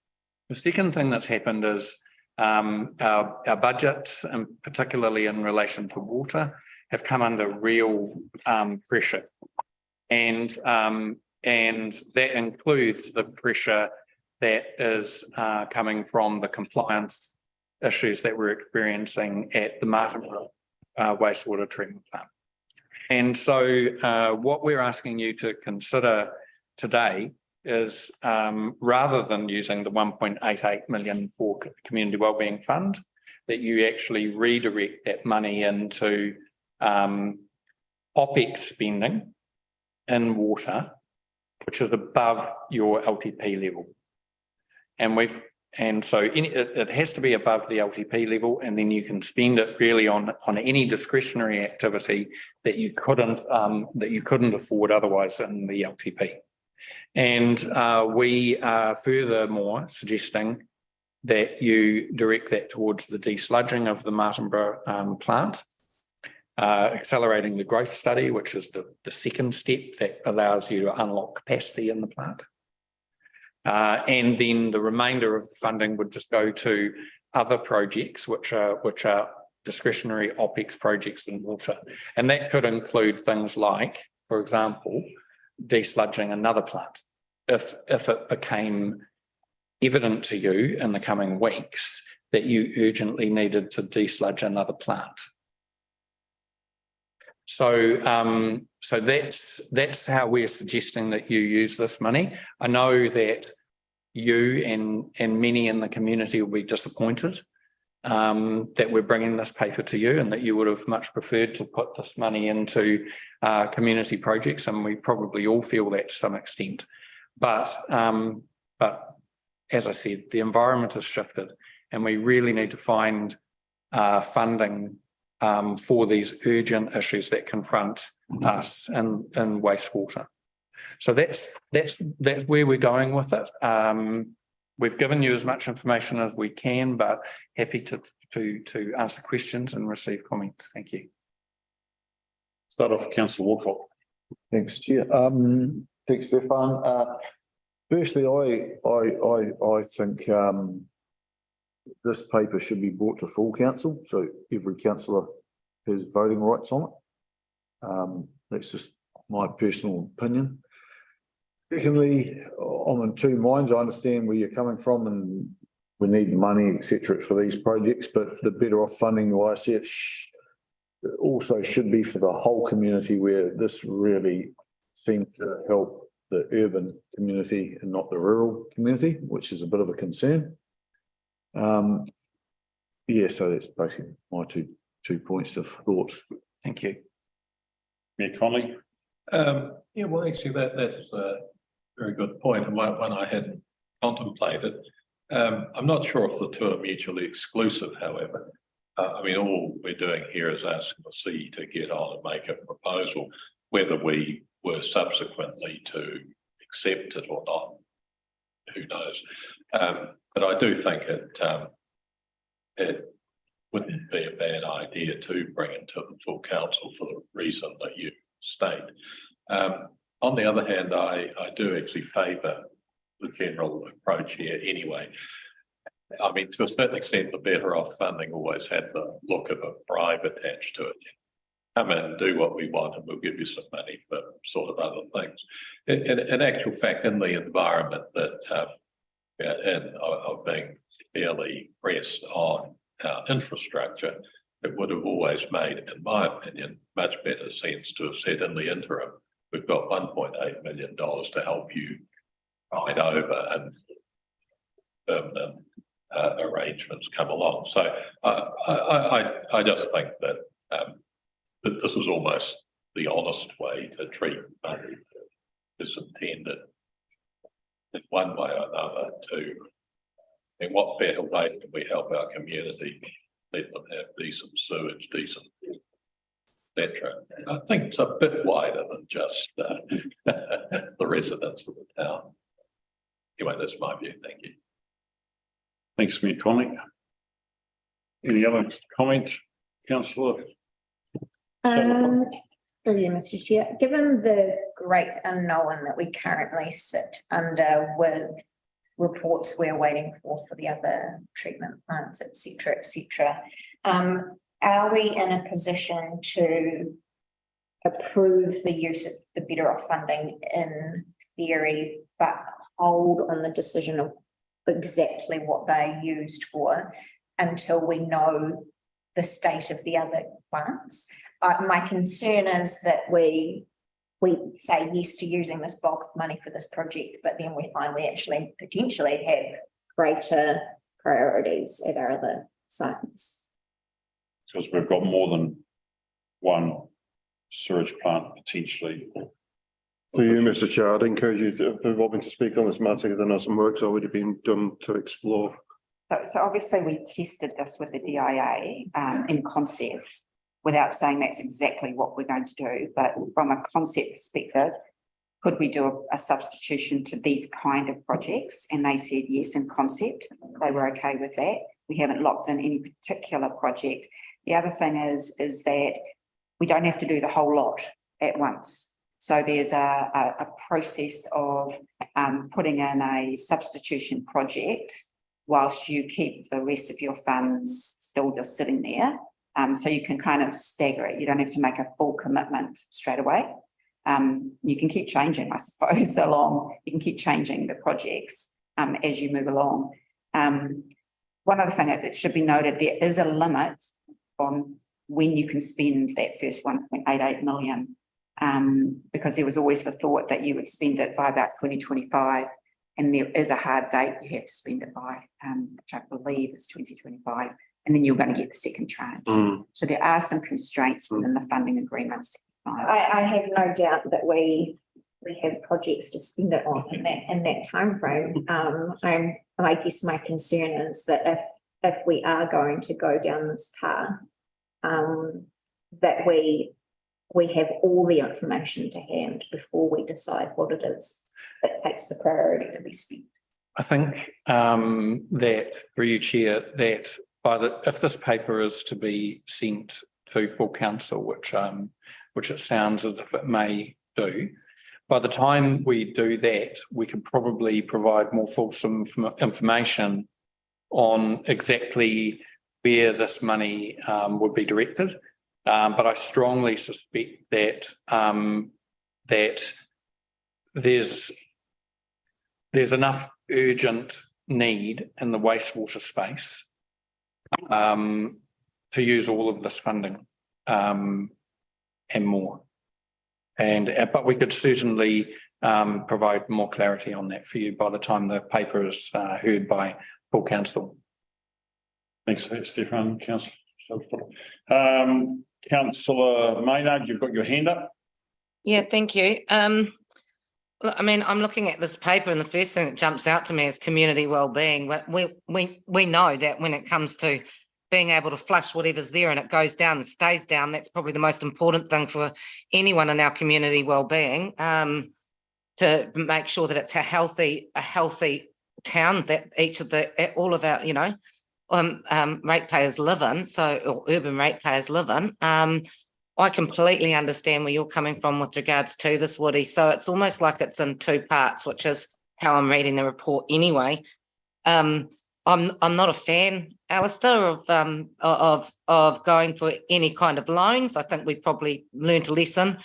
The second thing that's happened is our budgets, and particularly in relation to water, have come under real pressure, and that includes the pressure that is coming from the compliance issues that we're experiencing at the Martin wastewater treatment plant. And so what we're asking you to consider today is rather than using the 1.88 million for Community Wellbeing Fund, that you actually redirect that money into OPEX spending in water, which is above your LTP level. And so it has to be above the LTP level, and then you can spend it really on any discretionary activity that you couldn't afford otherwise in the LTP. And we are furthermore suggesting that you direct that towards the desludging of the Martinborough plant, accelerating the growth study, which is the second step that allows you to unlock capacity in the plant. And then the remainder of the funding would just go to other projects, which are discretionary OPEX projects in water. And that could include things like, for example, desludging another plant. If it became evident to you in the coming weeks that you urgently needed to desludge another plant. So that's how we're suggesting that you use this money. I know that you and many in the community will be disappointed that we're bringing this paper to you, and that you would have much preferred to put this money into community projects, and we probably all feel that to some extent. But as I said, the environment has shifted, and we really need to find funding for these urgent issues that confront us in wastewater. So that's where we're going with it. We've given you as much information as we can, but happy to answer questions and receive comments. Thank you. Start off, Councillor Walcott. Thanks, Chair. Thanks, Stefan. Firstly, I think this paper should be brought to full council, so every councillor has voting rights on it. That's just my personal opinion. Secondly, I'm in two minds. I understand where you're coming from, and we need the money, etc., for these projects, but the Better Off funding, the way I see it, also should be for the whole community, where this really seems to help the urban community and not the rural community, which is a bit of a concern. Yeah, so that's basically my two points of thought. Thank you. Mayor Conley. Yeah, well, actually, that's a very good point, and one I hadn't contemplated. I'm not sure if the two are mutually exclusive, however. I mean, all we're doing here is asking the C to get on and make a proposal. Whether we were subsequently to accept it or not, who knows? But I do think it wouldn't be a bad idea to bring it to the full council for the reason that you state. On the other hand, I do actually favour the general approach here anyway. I mean, to a certain extent, the Better Off funding always had the look of a bribe attached to it. Come in and do what we want, and we'll give you some money for sort of other things. In actual fact, in the environment that and of being fairly pressed on our infrastructure, it would have always made, in my opinion, much better sense to have said in the interim, we've got $1.8 million to help you ride over and permanent arrangements come along. So I just think that this is almost the honest way to treat money is intended in one way or another to, in what better way can we help our community, let them have decent sewage, decent, etc. I think it's a bit wider than just the residents of the town. Anyway, that's my view. Thank you. Thanks, Mayor Conley. Any other comment, Councillor? Through you, Mr. Chair. Given the great unknown that we currently sit under with reports we're waiting for the other treatment plants, etc., etc., are we in a position to approve the use of the Better Off funding in theory, but hold on the decision of exactly what they're used for until we know the state of the other plants? My concern is that we say yes to using this bulk of money for this project, but then we find we actually potentially have greater priorities at our other sites. Because we've got more than one sewage plant potentially For you, Mr Chair, I'd encourage you to, for Robin to speak on this matter, because I know some work's already been done to explore. So obviously we tested this with the DIA in concept without saying that's exactly what we're going to do. But from a concept perspective, could we do a substitution to these kind of projects? And they said yes in concept. They were okay with that. We haven't locked in any particular project. The other thing is that we don't have to do the whole lot at once. So there's a process of putting in a substitution project whilst you keep the rest of your funds still just sitting there. So you can kind of stagger it. You don't have to make a full commitment straight away. You can keep changing, I suppose, you can keep changing the projects as you move along. One other thing that should be noted, there is a limit on when you can spend that first 1.88 million, because there was always the thought that you would spend it by about 2025. And there is a hard date you have to spend it by, which I believe is 2025, and then you're going to get the second tranche. So there are some constraints within the funding agreements. I have no doubt that we have projects to spend it on in that timeframe. I guess my concern is that if we are going to go down this path, that we have all the information to hand before we decide what it is that takes the priority to be spent. I think that, through you, Chair, that if this paper is to be sent to full council, which it sounds as if it may do, by the time we do that, we can probably provide more fulsome information on exactly where this money would be directed. But I strongly suspect that there's enough urgent need in the wastewater space to use all of this funding and more. But we could certainly provide more clarity on that for you by the time the paper is heard by full council. Thanks, Stefan. Councillor Maynard, you've got your hand up. Yeah, thank you. I mean, I'm looking at this paper, and the first thing that jumps out to me is community wellbeing. We know that when it comes to being able to flush whatever's there and it goes down and stays down, that's probably the most important thing for anyone in our community wellbeing, to make sure that it's a healthy town that all of our ratepayers live in, or urban ratepayers live in. I completely understand where you're coming from with regards to this, Woody. So it's almost like it's in two parts, which is how I'm reading the report anyway. I'm not a fan, Alistair, of going for any kind of loans. I think we probably learned a lesson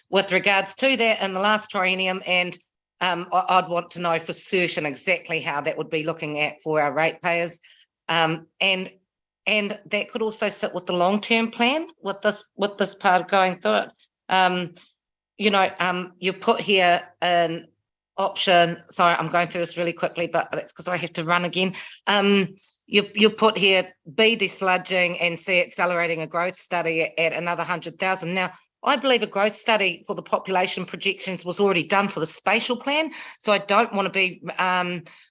with regards to that in the last triennium, and I'd want to know for certain exactly how that would be looking at for our ratepayers. And that could also sit with the long-term plan with this part of going through it. You put here an option. Sorry, I'm going through this really quickly, but that's because I have to run again. You put here B, desludging, and C, accelerating a growth study at another 100,000. Now, I believe a growth study for the population projections was already done for the spatial plan. So I don't want to be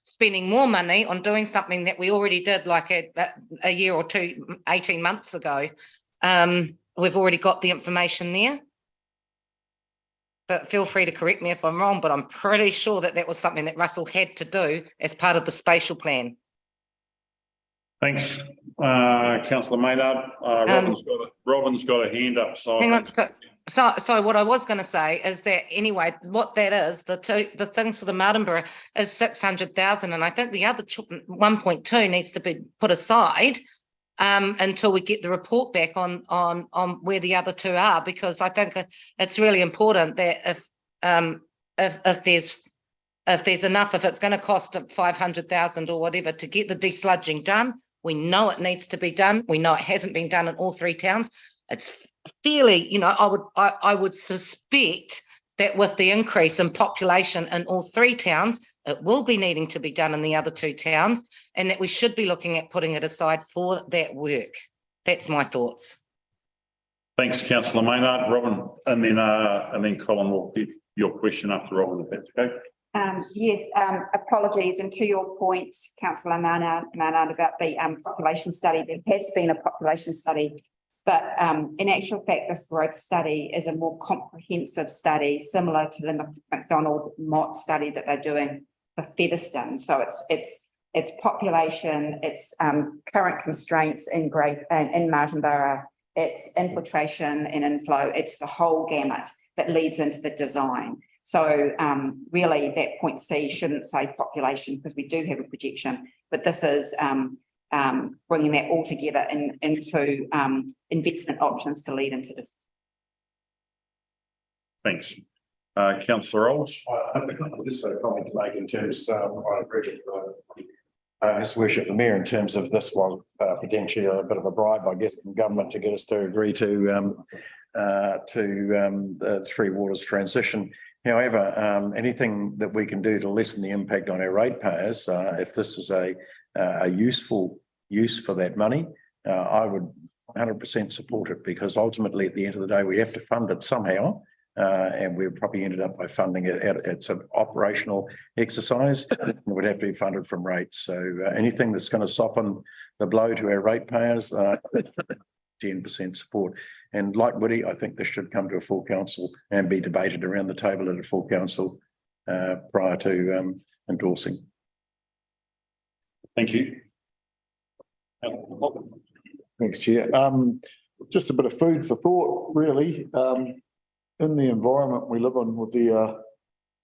spending more money on doing something that we already did like a year or two, 18 months ago. We've already got the information there. But feel free to correct me if I'm wrong, but I'm pretty sure that was something that Russell had to do as part of the spatial plan. Thanks, Councillor Maynard. Robin's got a hand up. So hang on. So what I was going to say is that anyway, what that is, the things for the Martinborough is 600,000, and I think the other 1.2 needs to be put aside until we get the report back on where the other two are, because I think it's really important that if there's enough, if it's going to cost 500,000 or whatever to get the desludging done, we know it needs to be done. We know it hasn't been done in all three towns. It's fairly, I would suspect that with the increase in population in all three towns, it will be needing to be done in the other two towns, and that we should be looking at putting it aside for that work. That's my thoughts. Thanks, councillor Maynard. Robin, and then Colin will get your question after Robin, if that's okay. Yes, apologies, and to your point, councillor Maynard, about the population study, there has been a population study. But in actual fact, this growth study is a more comprehensive study, similar to the McDonald Mott study that they're doing for Featherston. So it's population, it's current constraints in Martinborough, it's infiltration and inflow, it's the whole gamut that leads into the design. So really that point C shouldn't say population because we do have a projection, but this is bringing that all together into investment options to lead into this. Thanks. Councillor Rolls. Just a comment to make in terms, I agree with His Worship the Mayor in terms of this was potentially a bit of a bribe, I guess, from government to get us to agree to the Three Waters transition. However, anything that we can do to lessen the impact on our ratepayers, if this is a useful use for that money, I would 100% support it, because ultimately at the end of the day, we have to fund it somehow. And we've probably ended up by funding it it's an operational exercise. It would have to be funded from rates. So anything that's going to soften the blow to our ratepayers, 10% support. And like Woody, I think this should come to a full council and be debated around the table at a full council prior to endorsing. Thank you. Thanks, Chair. Just a bit of food for thought, really. In the environment we live in with the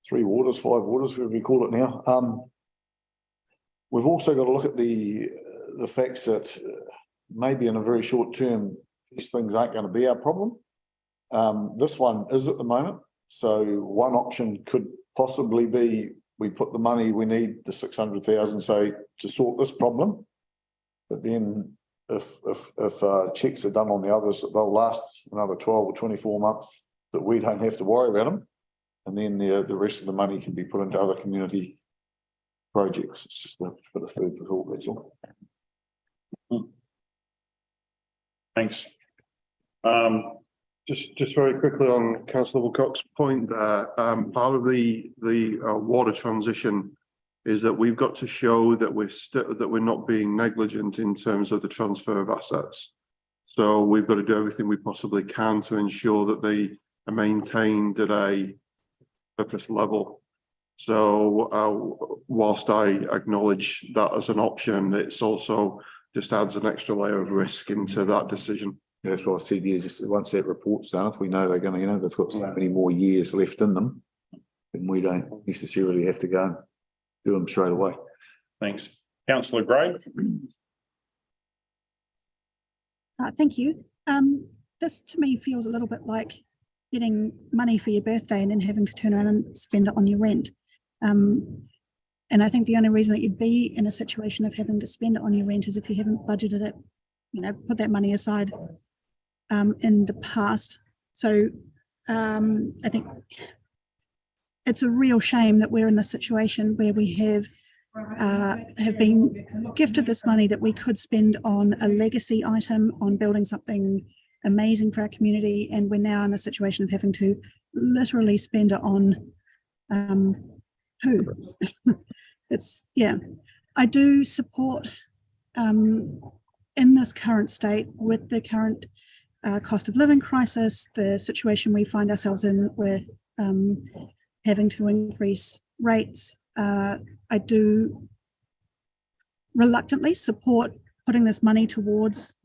Three Waters, Five Waters, whatever we call it now, we've also got to look at the facts that maybe in a very short term, these things aren't going to be our problem. This one is at the moment. So one option could possibly be we put the money we need, the 600,000, say, to sort this problem. But then if checks are done on the others, they'll last another 12 or 24 months. That we don't have to worry about them, and then the rest of the money can be put into other community projects. It's just a bit of food for thought, that's all. Thanks. Just very quickly on Councillor Wilcox's point there, part of the water transition is that we've got to show that we're not being negligent in terms of the transfer of assets. So we've got to do everything we possibly can to ensure that they are maintained at a purpose level. So whilst I acknowledge that as an option, it's also just adds an extra layer of risk into that decision. Yeah, that's what I said. Yeah, just once that report's done, if we know they're going to, they've got so many more years left in them, then we don't necessarily have to go and do them straight away. Thanks. Councillor Gray. Thank you. This to me feels a little bit like getting money for your birthday and then having to turn around and spend it on your rent. And I think the only reason that you'd be in a situation of having to spend it on your rent is if you haven't budgeted it, put that money aside in the past. So I think it's a real shame that we're in this situation where we have been gifted this money that we could spend on a legacy item, on building something amazing for our community, and we're now in a situation of having to literally spend it on poo. I do support in this current state, with the current cost of living crisis, the situation we find ourselves in with having to increase rates. I do reluctantly support putting this money towards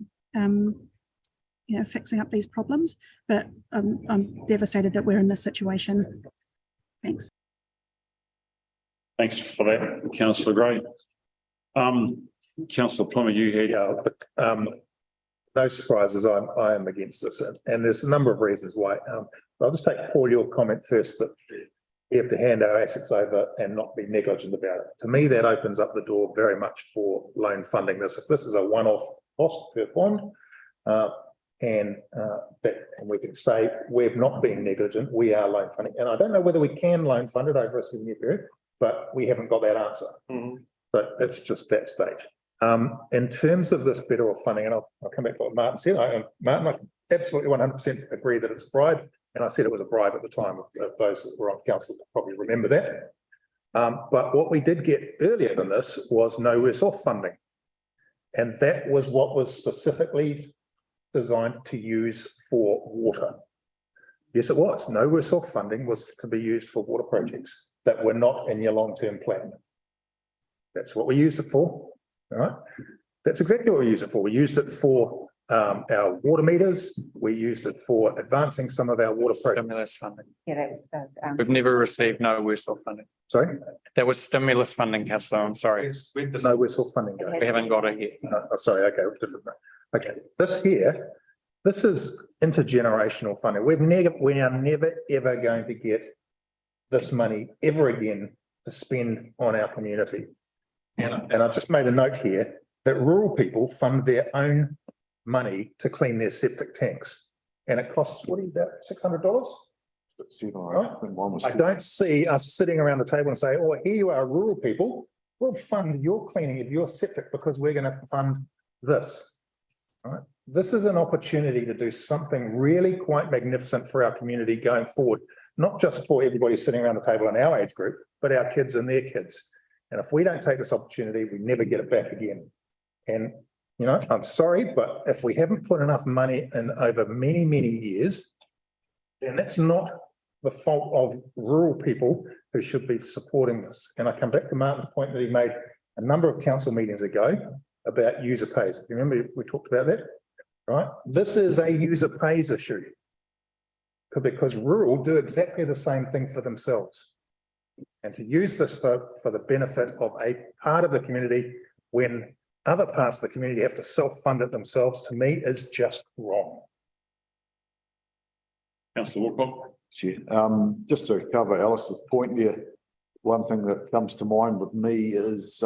fixing up these problems, but I'm devastated that we're in this situation. Thanks. Thanks for that, Councillor Gray. Councillor Plummer, you had no surprises. I am against this, and there's a number of reasons why. I'll just take Paul your comment first, that we have to hand our assets over and not be negligent about it. To me, that opens up the door very much for loan funding this. If this is a one-off cost per bond, and we can say we've not been negligent, we are loan funding. And I don't know whether we can loan fund it over a 7-year period, but we haven't got that answer. So it's just that stage. In terms of this better off funding, and I'll come back to what Martin said. Martin, I absolutely 100% agree that it's a bribe. And I said it was a bribe at the time. Of those that were on council probably remember that. But what we did get earlier than this was no worse off funding. And that was what was specifically designed to use for water. Yes, it was. No worse off funding was to be used for water projects that were not in your long-term plan. That's what we used it for, all right? That's exactly what we used it for. We used it for our water meters. We used it for advancing some of our water projects. Stimulus funding. Yeah, that was the. We've never received no worse off funding. Sorry? That was stimulus funding, councillor, I'm sorry. Where did the no worse off funding go? We haven't got it yet. Sorry, okay, different. Okay, this here, this is intergenerational funding. We are never, ever going to get this money ever again to spend on our community. And I've just made a note here that rural people fund their own money to clean their septic tanks. And it costs, what, about $600? I don't see us sitting around the table and say, oh, here you are, rural people, we'll fund your cleaning of your septic because we're going to fund this. All right. This is an opportunity to do something really quite magnificent for our community going forward, not just for everybody sitting around the table in our age group, but our kids and their kids. And if we don't take this opportunity, we never get it back again. And, you know, I'm sorry, but if we haven't put enough money in over many, many years, then that's not the fault of rural people who should be supporting this. And I come back to Martin's point that he made a number of council meetings ago about user pays. You remember we talked about that, right? This is a user pays issue because rural do exactly the same thing for themselves. And to use this for the benefit of a part of the community when other parts of the community have to self-fund it themselves, to me, is just wrong. Councillor Woodcock. Just to cover Alice's point there, one thing that comes to mind with me is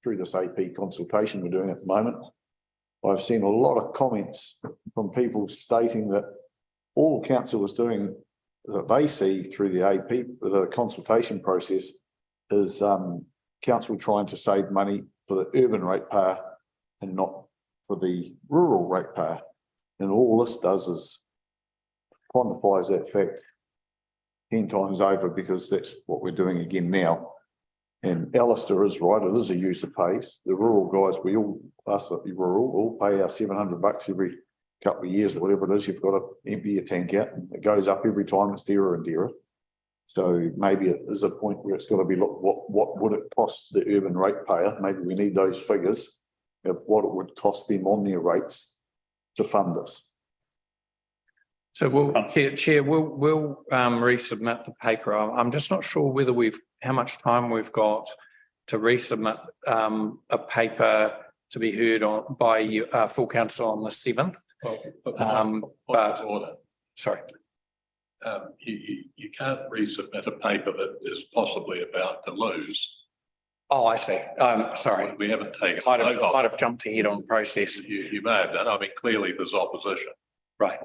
through this AP consultation we're doing at the moment, I've seen a lot of comments from people stating that all council is doing that they see through the AP, the consultation process, is council trying to save money for the urban ratepayer and not for the rural ratepayer. And all this does is quantifies that fact 10 times over, because that's what we're doing again now. And Alistair is right, it is a user pays. The rural guys, we all, us at the rural, all pay our $700 every couple of years, or whatever it is. You've got to empty your tank out, and it goes up every time. It's dearer and dearer. So maybe it is a point where it's got to be looked, what would it cost the urban ratepayer? Maybe we need those figures of what it would cost them on their rates to fund this. So Chair, we'll resubmit the paper. I'm just not sure whether how much time we've got to resubmit a paper to be heard on by full council on the 7th. But order. Sorry. You can't resubmit a paper that is possibly about to lose. Oh, I see. Sorry. We haven't taken. Might have jumped ahead on process. You may have done. I mean, clearly there's opposition. Right.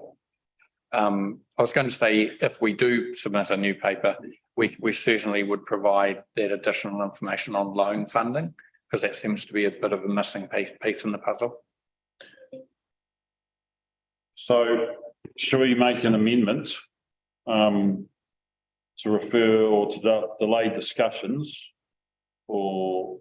I was going to say, if we do submit a new paper, we certainly would provide that additional information on loan funding, because that seems to be a bit of a missing piece in the puzzle. So shall we make an amendment to refer or to delay discussions or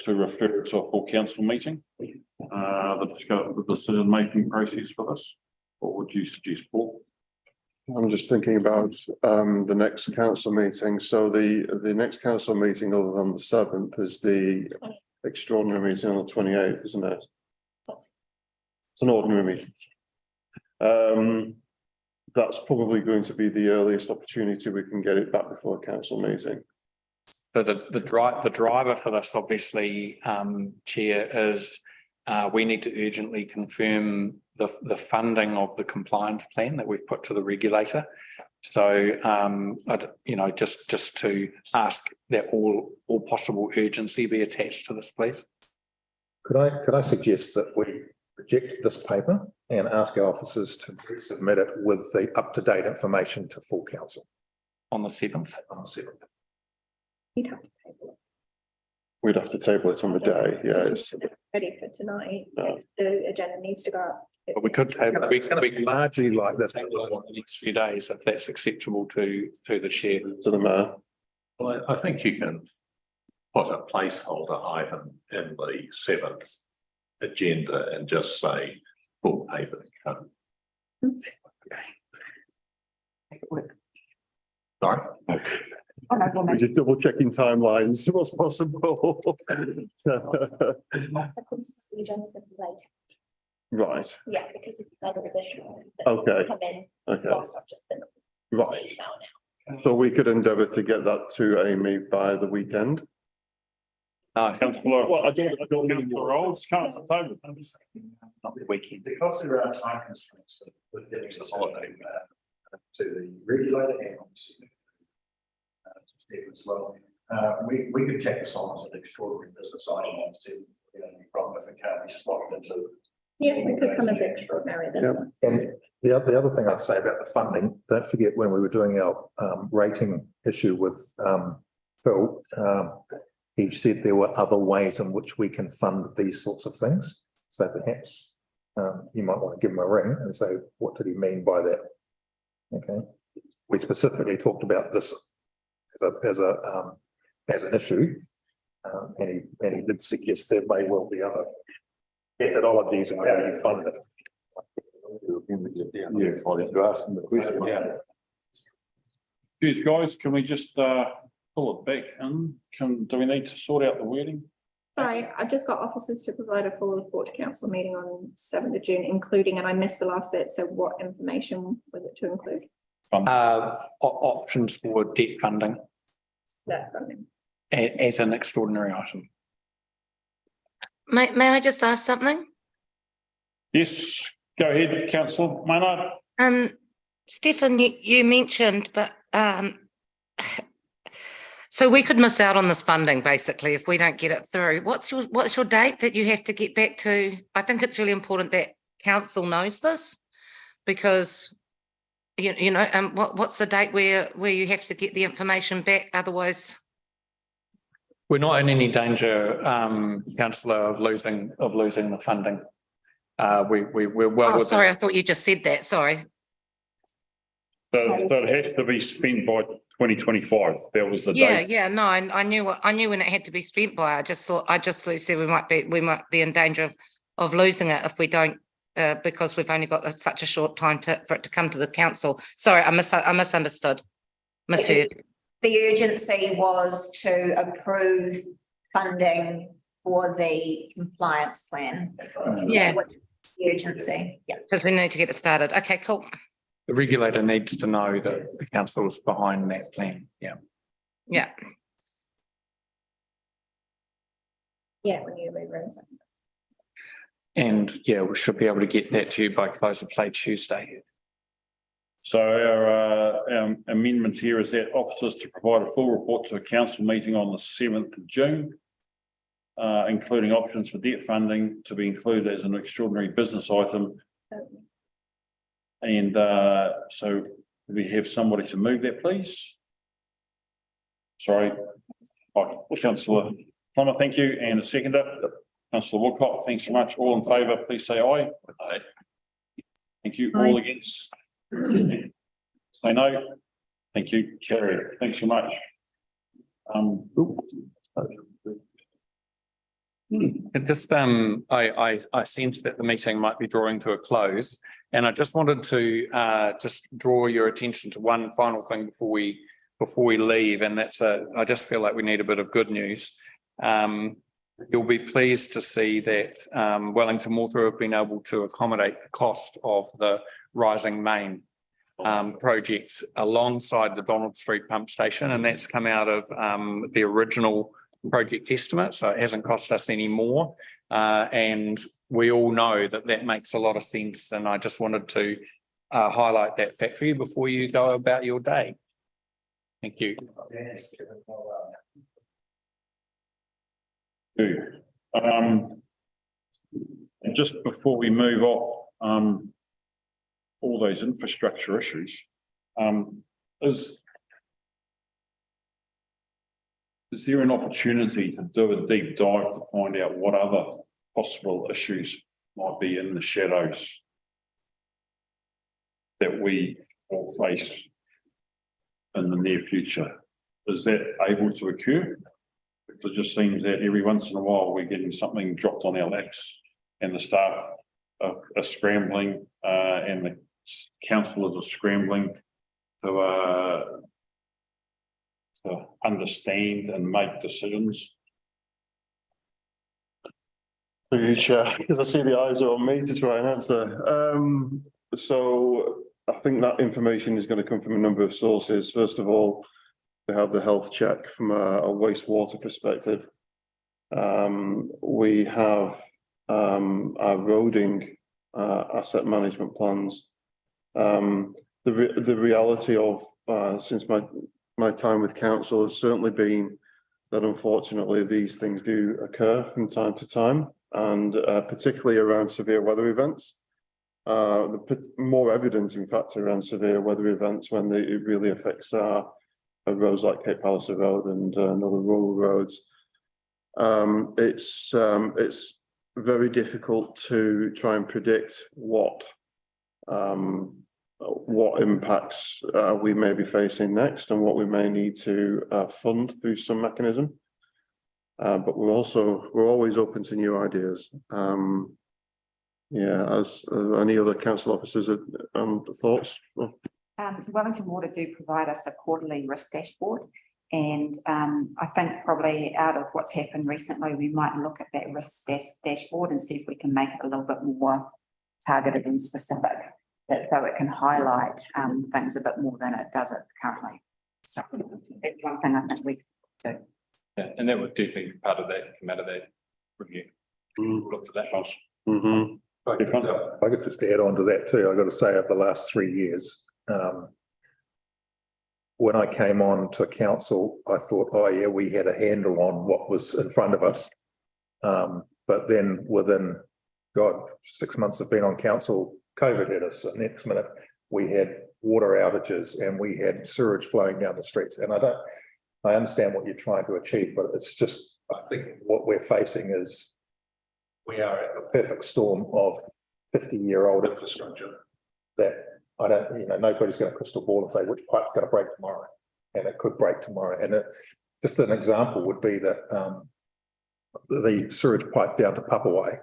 to refer it to a full council meeting? The decision-making process for this, what would you suggest, Paul? I'm just thinking about the next council meeting. So the next council meeting other than the 7th is the extraordinary meeting on the 28th, isn't it? It's an ordinary meeting. That's probably going to be the earliest opportunity we can get it back before a council meeting. So the driver for this, obviously, Chair, is we need to urgently confirm the funding of the compliance plan that we've put to the regulator. So, just to ask that all possible urgency be attached to this, please. Could I suggest that we reject this paper and ask our officers to submit it with the up-to-date information to full council on the 7th? On the 7th. You'd have to table it. We'd have to table it on the day, yeah. It's, Ready for tonight, No. if the agenda needs to go up. But we could table, we could Largely like this. table it on the next few days if that's acceptable to the chair. to the mayor. Well, I think you can put a placeholder item in the 7th agenda and just say full paper cut. Sorry? Oh, no, well, We're maybe just double checking timelines, what's possible. Because the agenda's been late. Right, Yeah, because it's another revision. Okay. Come in. okay, whilst I've just been right. email now. So we could endeavour to get that to Amy by the weekend. No, Councillor, Well, I don't Councillor Rolls, Councillor Tobin. not the weekend. Because there are time constraints with getting the holiday to the regulator and obviously to Steve as well. We could take this on as an extraordinary business item and see, any problem if it can't be slotted into. Yeah, we could come as extraordinary. Yeah. And the other thing I'd say about the funding, don't forget when we were doing our rating issue with Phil, he said there were other ways in which we can fund these sorts of things. So perhaps you might want to give him a ring and say, what did he mean by that? Okay. We specifically talked about this as an issue. And he did suggest there may well be other methodologies in how you fund it. Excuse guys, can we just pull it back in? Do we need to sort out the wording? Sorry, I've just got officers to provide a full report to council meeting on 7th of June, including, and I missed the last bit, so what information was it to include? Options for debt funding That funding. as an extraordinary item. May I just ask something? Yes, go ahead, Councillor Maynard. Stefan, you mentioned, but so we could miss out on this funding basically if we don't get it through. What's your date that you have to get back to? I think it's really important that council knows this because you know, what's the date where you have to get the information back? Otherwise, We're not in any danger, councillor, of losing the funding. We're well. oh, within- sorry, I thought you just said that. Sorry. So it has to be spent by 2025. That was the date. Yeah, no, I knew when it had to be spent by. I just thought you said we might be in danger of losing it if we don't, because we've only got such a short time for it to come to the council. Sorry, I misunderstood. Misheard. The urgency was to approve funding for the compliance plan. Yeah. The urgency, yeah. Because we need to get it started. Okay, cool. The regulator needs to know that the council is behind that plan. Yeah. Yeah. Yeah, when you move rooms. And yeah, we should be able to get that to you by close of play Tuesday. So our amendment here is that officers to provide a full report to a council meeting on the 7th of June, including options for debt funding to be included as an extraordinary business item. And so we have somebody to move that, please. Sorry. Oh, Councillor Plummer, thank you. And a seconder. Councillor Woodcock, thanks so much. All in favour, please say aye. Aye. Thank you. Aye. All against? Say no. Thank you. Carry. Thanks so much. It just, I sense that the meeting might be drawing to a close, and I just wanted to just draw your attention to one final thing before we leave, and that's I just feel like we need a bit of good news. You'll be pleased to see that Wellington Water have been able to accommodate the cost of the Rising Main project alongside the Donald Street pump station, and that's come out of the original project estimate, so it hasn't cost us any more. And we all know that makes a lot of sense, and I just wanted to highlight that fact for you before you go about your day. Thank you. And just before we move off all those infrastructure issues, is there an opportunity to do a deep dive to find out what other possible issues might be in the shadows that we will face in the near future? Is that able to occur? It just seems that every once in a while we're getting something dropped on our laps and the staff are scrambling and the councillors are scrambling to understand and make decisions. Through you, Chair, because I see the eyes are on me to try and answer. So I think that information is going to come from a number of sources. First of all, we have the health check from a wastewater perspective. We have our roading asset management plans. The reality of since my time with council has certainly been that unfortunately these things do occur from time to time, and particularly around severe weather events. More evident, in fact, around severe weather events when it really affects roads like Cape Palliser Road and other rural roads. It's very difficult to try and predict what impacts we may be facing next and what we may need to fund through some mechanism. But we're always open to new ideas. As any other council officers thoughts? Wellington Water do provide us a quarterly risk dashboard. And I think probably out of what's happened recently, we might look at that risk dashboard and see if we can make it a little bit more targeted and specific, so it can highlight things a bit more than it does it currently. So that's one thing I think we can do. Yeah, and that would definitely be part of that, come out of that review. Look for that house. If I could just add on to that too, I've got to say over the last 3 years, when I came on to council, I thought, oh yeah, we had a handle on what was in front of us. But then within, 6 months of being on council, COVID hit us. The next minute we had water outages and we had sewage flowing down the streets. And I understand what you're trying to achieve, but it's just, I think what we're facing is we are at the perfect storm of 50-year-old infrastructure that nobody's going to crystal ball and say which pipe's going to break tomorrow, and it could break tomorrow. And just an example would be that the sewage pipe down to Papawai,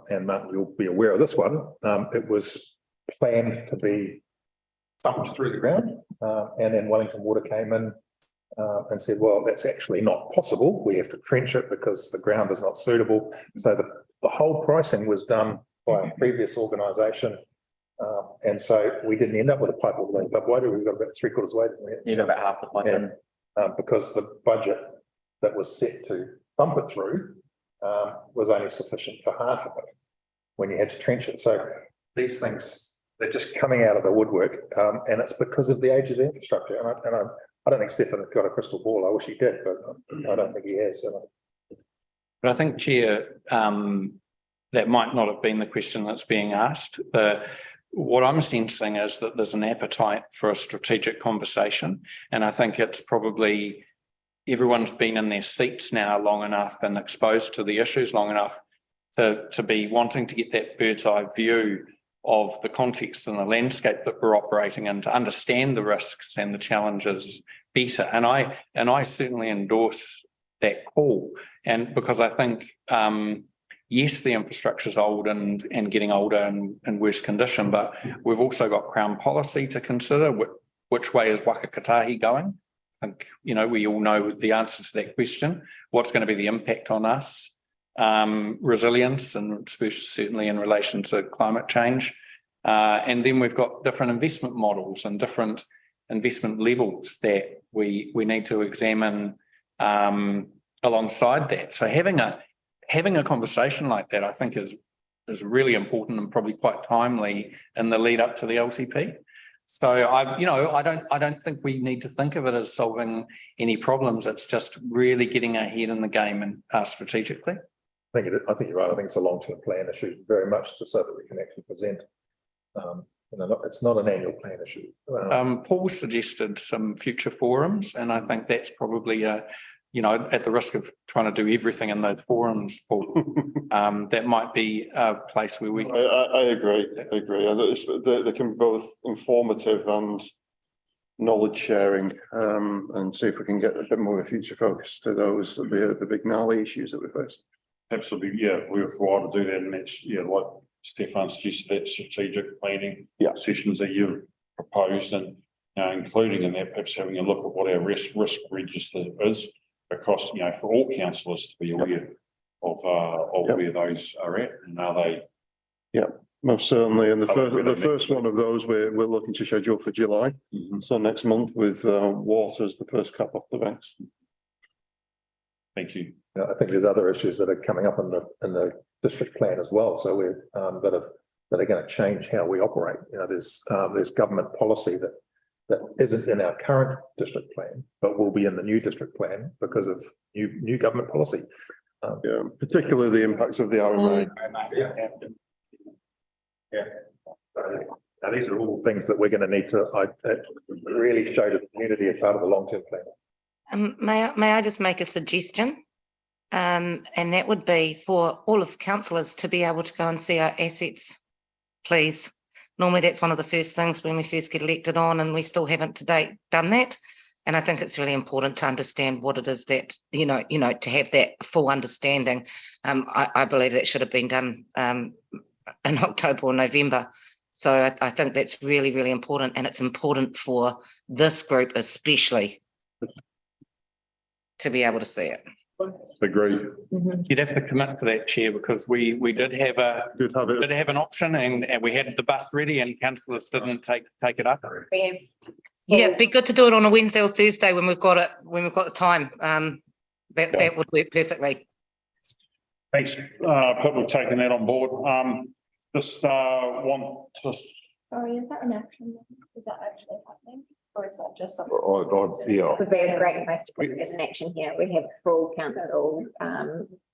and Martin, you'll be aware of this one. It was planned to be thumped through the ground, and then Wellington Water came in and said, well, that's actually not possible. We have to trench it because the ground is not suitable. So the whole pricing was done by a previous organisation. And so we didn't end up with a pipe all the way up. Why do we got about 3/4 way? You got about half the pipe. And because the budget that was set to bump it through was only sufficient for half of it when you had to trench it. So these things, they're just coming out of the woodwork, and it's because of the age of the infrastructure. And I don't think Stefan has got a crystal ball. I wish he did, but I don't think he has. But I think, Chair, that might not have been the question that's being asked. What I'm sensing is that there's an appetite for a strategic conversation. And I think it's probably everyone's been in their seats now long enough and exposed to the issues long enough to be wanting to get that bird's eye view of the context and the landscape that we're operating in, to understand the risks and the challenges better. And I certainly endorse that call. And because I think, yes, the infrastructure is old and getting older and in worse condition, but we've also got Crown policy to consider. Which way is Waka Kotahi going? I think, we all know the answer to that question. What's going to be the impact on us? Resilience, and certainly in relation to climate change. And then we've got different investment models and different investment levels that we need to examine alongside that. So having a conversation like that, I think is really important and probably quite timely in the lead up to the LTP. So I don't think we need to think of it as solving any problems. It's just really getting our head in the game and strategically. I think you're right. I think it's a long-term plan issue, very much so that we can actually present. It's not an annual plan issue. Paul suggested some future forums, and I think that's probably a you know, at the risk of trying to do everything in those forums, Paul, that might be a place where we. I agree. They can be both informative and knowledge sharing, and see if we can get a bit more of a future focus to those, the big gnarly issues that we face. Absolutely, yeah, we're required to do that, and that's, yeah, like Stefan suggested, that strategic planning. Sessions that you've proposed, and including in that, perhaps having a look at what our risk register is across, you know, for all councillors to be aware of where those are at, and are they. Yeah, most certainly, and the first one of those we're looking to schedule for July, so next month, with water as the first cup off the banks. Thank you. Yeah, I think there's other issues that are coming up in the district plan as well. So we're that are going to change how we operate. You know, there's government policy that isn't in our current district plan, but will be in the new district plan because of new government policy. Yeah, particularly the impacts of the RMA. Yeah. Now, these are all things that we're going to need to really show to the community as part of the long-term plan. May I just make a suggestion? And that would be for all of councillors to be able to go and see our assets, please. Normally, that's one of the first things when we first get elected on, and we still haven't to date done that. And I think it's really important to understand what it is that, you know, to have that full understanding. I believe that should have been done in October or November. So I think that's really, really important, and it's important for this group especially to be able to see it. Agree. You'd have to commit for that, Chair, because we did have an option, and we had the bus ready, and councillors didn't take it up. Yeah, it'd be good to do it on a Wednesday or Thursday when we've got the time. That would work perfectly. Thanks, people taking that on board. Just want to. Sorry, is that an action? Is that actually happening? Or is that just something? Yeah. Would be a great place to put this in action here. We have full council,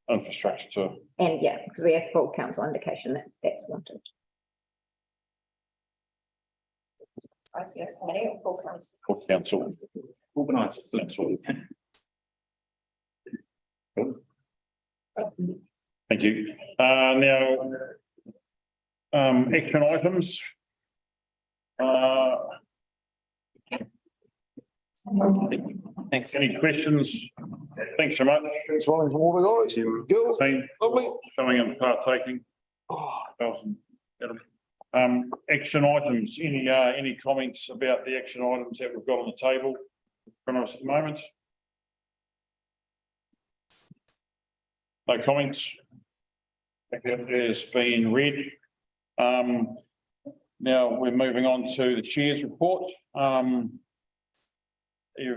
infrastructure too. And yeah, because we have full council indication that that's wanted. ICS committee or full council? Full council. Organised, that's all. Thank you. Now, action items. Thanks. Any questions? Thanks so much. Thanks, Wellington Water guys. Team, Lovely. showing and partaking. Awesome. Action items. Any comments about the action items that we've got on the table in front of us at the moment? No comments. It has been read. Now we're moving on to the chair's report.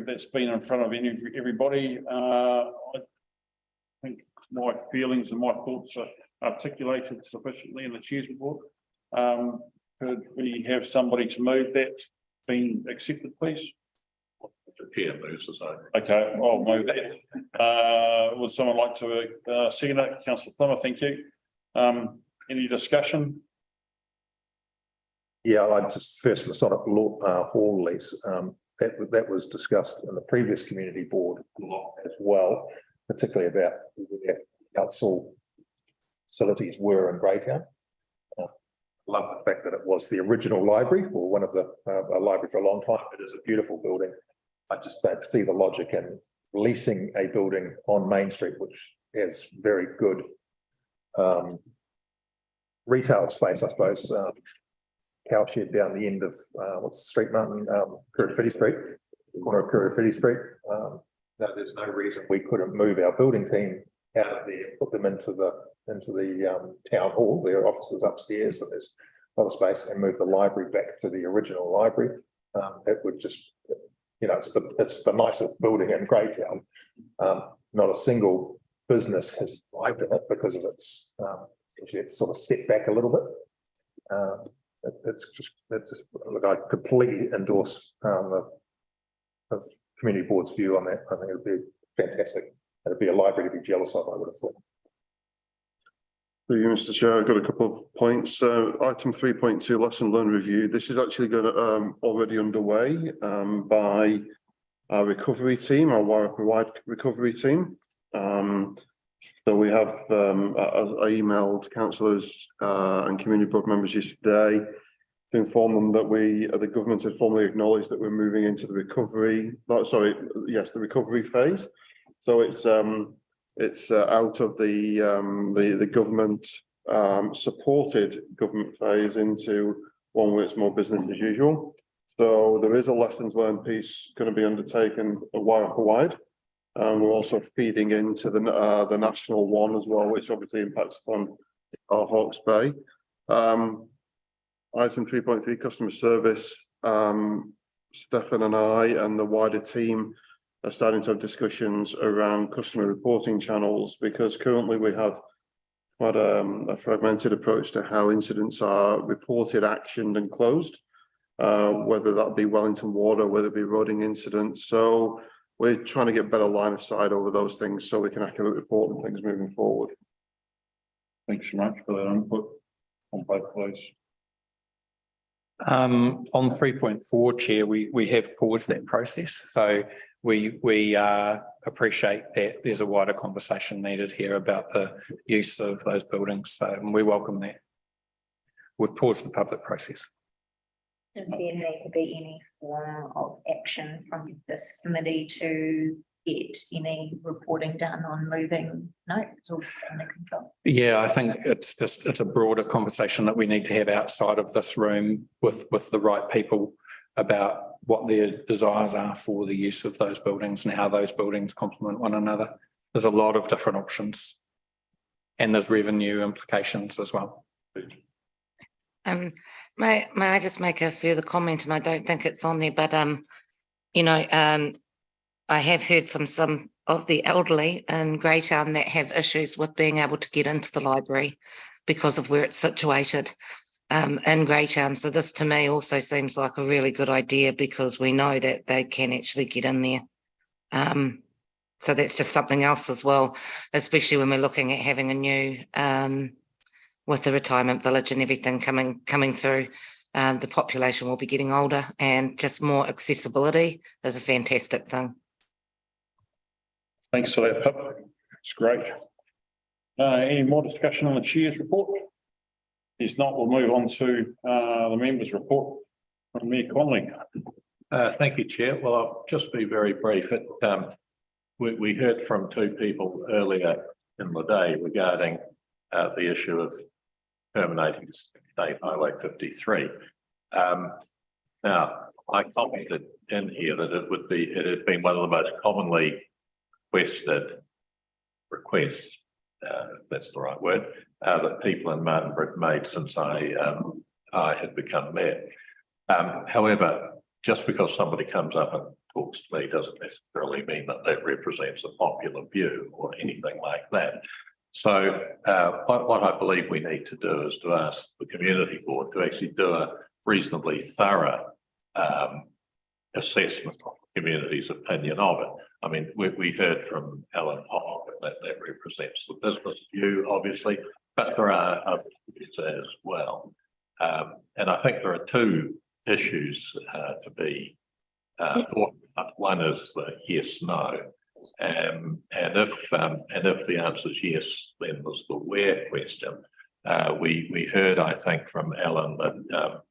That's been in front of everybody. I think my feelings and my thoughts are articulated sufficiently in the chair's report. Could we have somebody to move that being accepted, please? The chair moves the same. Okay, I'll move that. Would someone like to second it? Councillor Plummer, thank you. Any discussion? Yeah, I just first Masonic Hall lease. That was discussed in the previous community board as well, particularly about where council facilities were in Greytown. Love the fact that it was the original library, or one of the library for a long time. It is a beautiful building. I just don't see the logic in leasing a building on Main Street, which has very good retail space, I suppose. Cowshed down the end of what's the street, Martin? Kurifiti Street, corner of Kurifiti Street. No, there's no reason we couldn't move our building team out of there, put them into the town hall. Their offices upstairs, and there's other space, and move the library back to the original library. It would just, you know, it's the nicest building in Greytown. Not a single business has thrived in it because of its sort of step back a little bit. It's just look, I completely endorse the community board's view on that. I think it'd be fantastic. It'd be a library to be jealous of, I would have thought. Thank you, Mr. Chair. I've got a couple of points. Item 3.2, lesson learned review. This is actually going to already underway by recovery team, our Warrapper-wide recovery team. So we have, I emailed councillors and community board members yesterday to inform them that the government had formally acknowledged that we're moving into the recovery, the recovery phase. So it's out of the government supported government phase into one where it's more business as usual. So there is a lessons learned piece going to be undertaken Warrapper-wide. We're also feeding into the national one as well, which obviously impacts on our Hawke's Bay. Item 3.3, customer service. Stefan and I and the wider team are starting to have discussions around customer reporting channels, because currently we have quite a fragmented approach to how incidents are reported, actioned and closed, whether that be Wellington Water, whether it be roading incidents. So we're trying to get better line of sight over those things so we can accurately report on things moving forward. Thanks so much for that input on both those. On 3.4, Chair, we have paused that process. So we appreciate that there's a wider conversation needed here about the use of those buildings. So we welcome that. We've paused the public process. Does there need to be any form of action from this committee to get any reporting done on moving? No, it's all just under control. Yeah, I think it's a broader conversation that we need to have outside of this room with the right people about what their desires are for the use of those buildings and how those buildings complement one another. There's a lot of different options and there's revenue implications as well. May I just make a further comment, and I don't think it's on there, but I have heard from some of the elderly in Greytown that have issues with being able to get into the library because of where it's situated in Greytown. So this to me also seems like a really good idea, because we know that they can actually get in there. So that's just something else as well, especially when we're looking at having a new with the retirement village and everything coming through. The population will be getting older, and just more accessibility is a fantastic thing. Thanks for that, Pip. It's great. Any more discussion on the chair's report? If not, we'll move on to the members' report from Mayor Connolly. Thank you, Chair. Well, I'll just be very brief. We heard from two people earlier in the day regarding the issue of terminating State Highway 53. Now, I commented in here that it had been one of the most commonly requests, if that's the right word, that people in Martinborough made since I had become mayor. However, just because somebody comes up and talks to me doesn't necessarily mean that represents a popular view or anything like that. So what I believe we need to do is to ask the community board to actually do a reasonably thorough assessment of the community's opinion of it. I mean, we heard from Alan Hogg that represents the business view, obviously, but there are other views as well. And I think there are two issues to be thought about. One is the yes, no. And if the answer is yes, then there's the where question. We heard, I think, from Alan that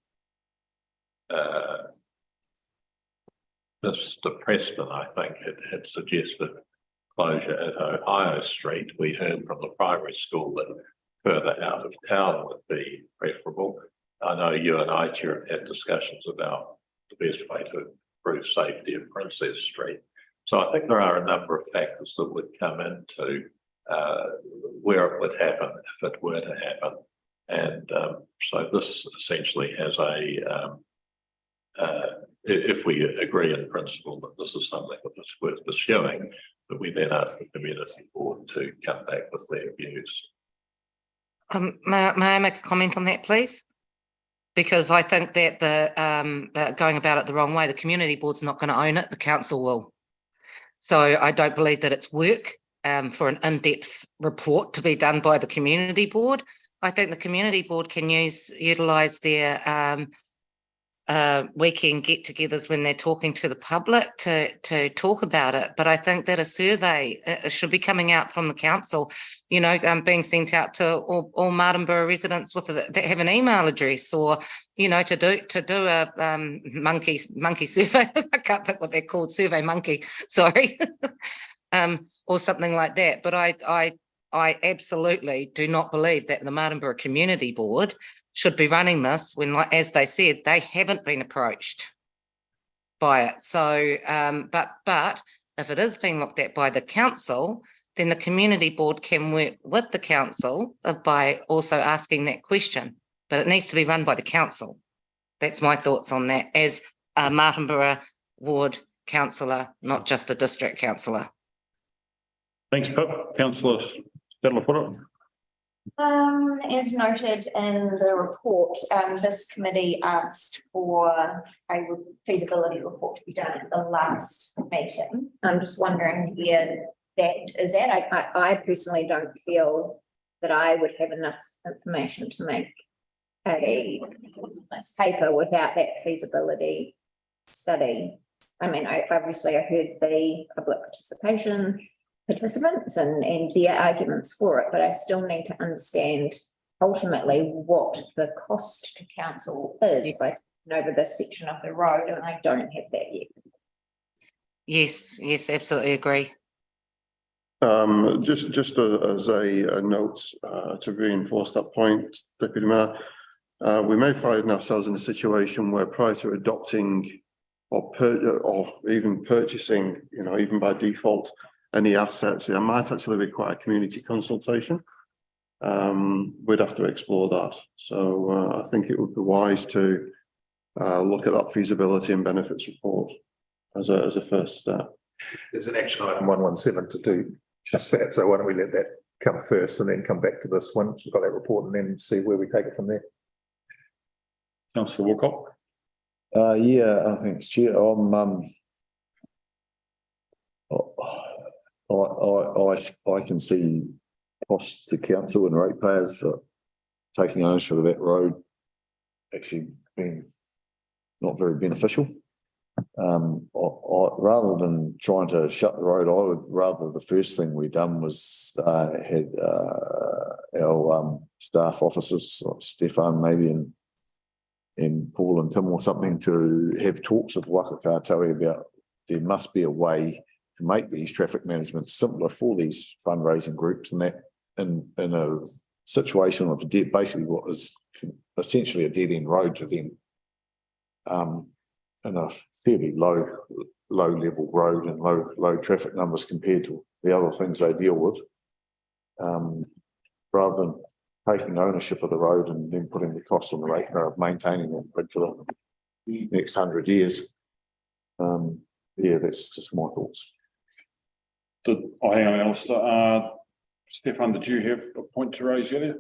Mr. Preston, I think, had suggested closure at Ohio Street. We heard from the primary school that further out of town would be preferable. I know you and I, Chair, have had discussions about the best way to improve safety at Princess Street. So I think there are a number of factors that would come into where it would happen if it were to happen. And so this essentially has if we agree in principle that this is something that is worth pursuing, that we then ask the community board to come back with their views. May I make a comment on that, please? Because I think that the going about it the wrong way, the community board's not going to own it, the council will. So I don't believe that it's work for an in-depth report to be done by the community board. I think the community board can utilise their weekend get-togethers when they're talking to the public to talk about it. But I think that a survey should be coming out from the council, you know, being sent out to all Martinborough residents that have an email address, or, you know, to do a monkey survey. I can't think what they're called, Survey Monkey, sorry, or something like that. But I absolutely do not believe that the Martinborough Community Board should be running this when, like, as they said, they haven't been approached by it. So, but if it is being looked at by the council, then the community board can work with the council by also asking that question. But it needs to be run by the council. That's my thoughts on that as a Martinborough ward councillor, not just a district councillor. Thanks, Pip. Councillor Stella. As noted in the report, this committee asked for a feasibility report to be done at the last meeting. I'm just wondering where that is at. I personally don't feel that I would have enough information to make a paper without that feasibility study. I mean, I heard the public participants and their arguments for it, but I still need to understand ultimately what the cost to council is by taking over this section of the road, and I don't have that yet. Yes, absolutely agree. Just as a note to reinforce that point, Deputy Mayor, we may find ourselves in a situation where prior to adopting or even purchasing, you know, even by default, any assets, it might actually require community consultation. We'd have to explore that. So I think it would be wise to look at that feasibility and benefits report as a first step. There's an action item 117 to do just that. So why don't we let that come first and then come back to this one? We've got that report and then see where we take it from there. Councillor Wilcock. Yeah, I think it's Chair. I can see costs to council and ratepayers for taking ownership of that road actually being not very beneficial. Rather than trying to shut the road, I would rather the first thing we done was had our staff officers, like Stefan maybe and Paul and Tim or something, to have talks with Waka Kātaui about there must be a way to make these traffic management simpler for these fundraising groups, and that in a situation of basically what is essentially a dead end road to them, and a fairly low level road and low traffic numbers compared to the other things they deal with, rather than taking ownership of the road and then putting the cost on the ratepayer of maintaining that road for the next 100 years. Yeah, that's just my thoughts. Hang on, Alistair. Stefan, did you have a point to raise earlier?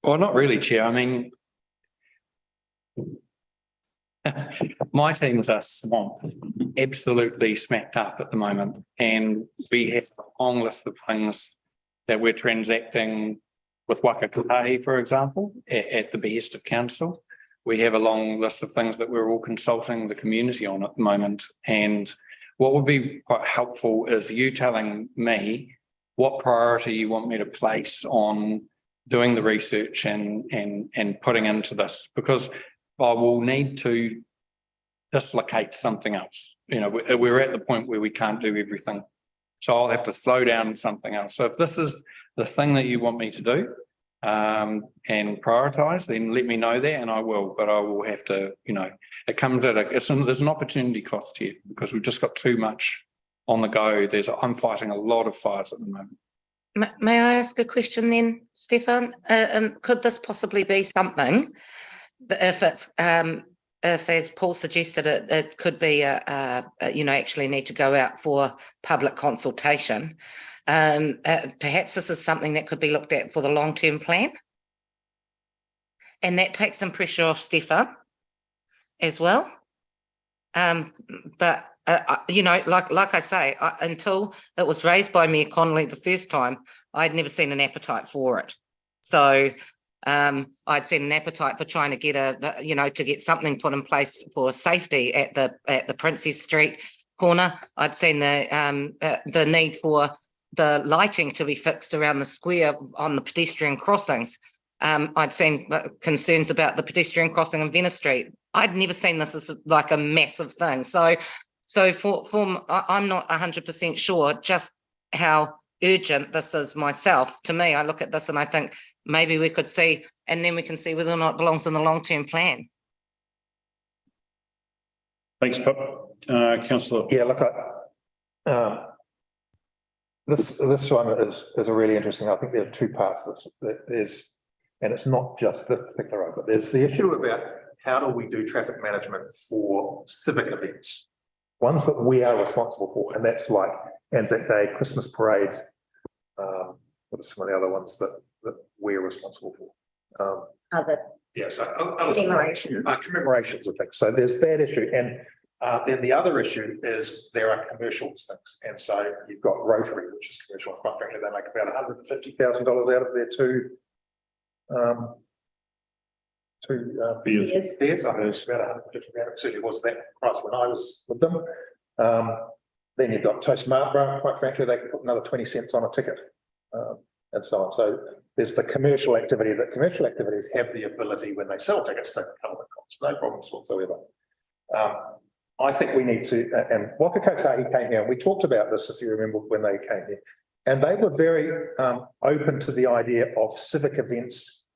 Well, not really, Chair. I mean, my teams are swamped, absolutely smacked up at the moment, and we have a long list of things that we're transacting with Waka Kātahi, for example, at the behest of council. We have a long list of things that we're all consulting the community on at the moment, and what would be quite helpful is you telling me what priority you want me to place on doing the research and putting into this, because I will need to dislocate something else. You know, we're at the point where we can't do everything. So I'll have to slow down something else. So if this is the thing that you want me to do and prioritise, then let me know that and I will. But I will have to, you know, it comes at there's an opportunity cost here because we've just got too much on the go. I'm fighting a lot of fires at the moment. May I ask a question then, Stefan? Could this possibly be something that if it's if, as Paul suggested, it could be actually need to go out for public consultation. Perhaps this is something that could be looked at for the long-term plan, and that takes some pressure off Stefan as well. But like I say, until it was raised by Mayor Connolly the first time, I'd never seen an appetite for it. So I'd seen an appetite for trying to get to get something put in place for safety at the Princess Street corner. I'd seen the need for the lighting to be fixed around the square on the pedestrian crossings. I'd seen concerns about the pedestrian crossing on Venice Street. I'd never seen this as like a massive thing. So I'm not 100% sure just how urgent this is myself. To me, I look at this and I think maybe we could see, and then we can see whether or not it belongs in the long-term plan. Thanks, Pip. Councillor. Yeah, look, this one is a really interesting. I think there are two parts. There's, and it's not just this particular road, but there's the issue about how do we do traffic management for civic events, ones that we are responsible for, and that's like Anzac Day, Christmas parades. What are some of the other ones that we're responsible for? Other Yes, commemorations. of things. So there's that issue, and then the other issue is there are commercial things, and so you've got Rotary, which is commercial. Quite frankly, they make about $150,000 out of their two fares. I heard it's about 150 grand. It certainly was that price when I was with them. Then you've got Toast Marlborough. Quite frankly, they could put another 20 cents on a ticket, and so on. So there's the commercial activity. That commercial activities have the ability when they sell tickets to cover the costs, no problems whatsoever. I think we need to, and Waka Kotahi came here, and we talked about this, if you remember, when they came here, and they were very open to the idea of civic events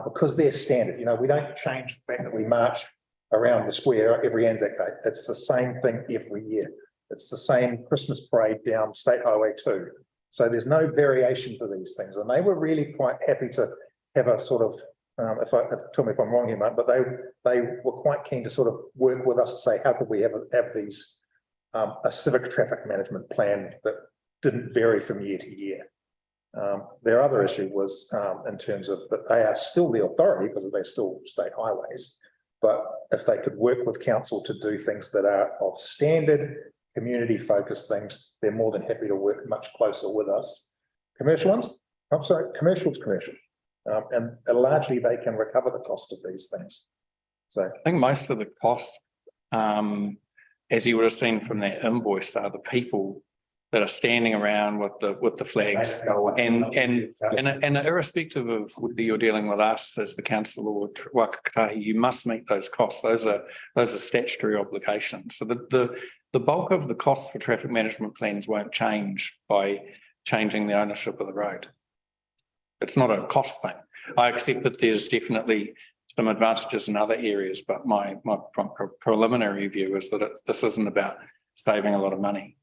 because they're standard. You know, we don't change the fact that we march around the square every Anzac Day. It's the same thing every year. It's the same Christmas parade down State Highway 2. So there's no variation to these things. And they were really quite happy to have a sort of, tell me if I'm wrong here, mate, but they were quite keen to sort of work with us to say, how could we have these, a civic traffic management plan that didn't vary from year to year. Their other issue was in terms of that they are still the authority because they're still state highways, but if they could work with council to do things that are of standard community focused things, they're more than happy to work much closer with us. Commercial ones, I'm sorry, commercial's commercial. And largely they can recover the cost of these things. So I think most of the cost, as you would have seen from that invoice, are the people that are standing around with the flags, and irrespective of whether you're dealing with us as the council or Waka Kotahi, you must meet those costs. Those are statutory obligations. So the bulk of the costs for traffic management plans won't change by changing the ownership of the road. It's not a cost thing. I accept that there's definitely some advantages in other areas, but my preliminary view is that this isn't about saving a lot of money.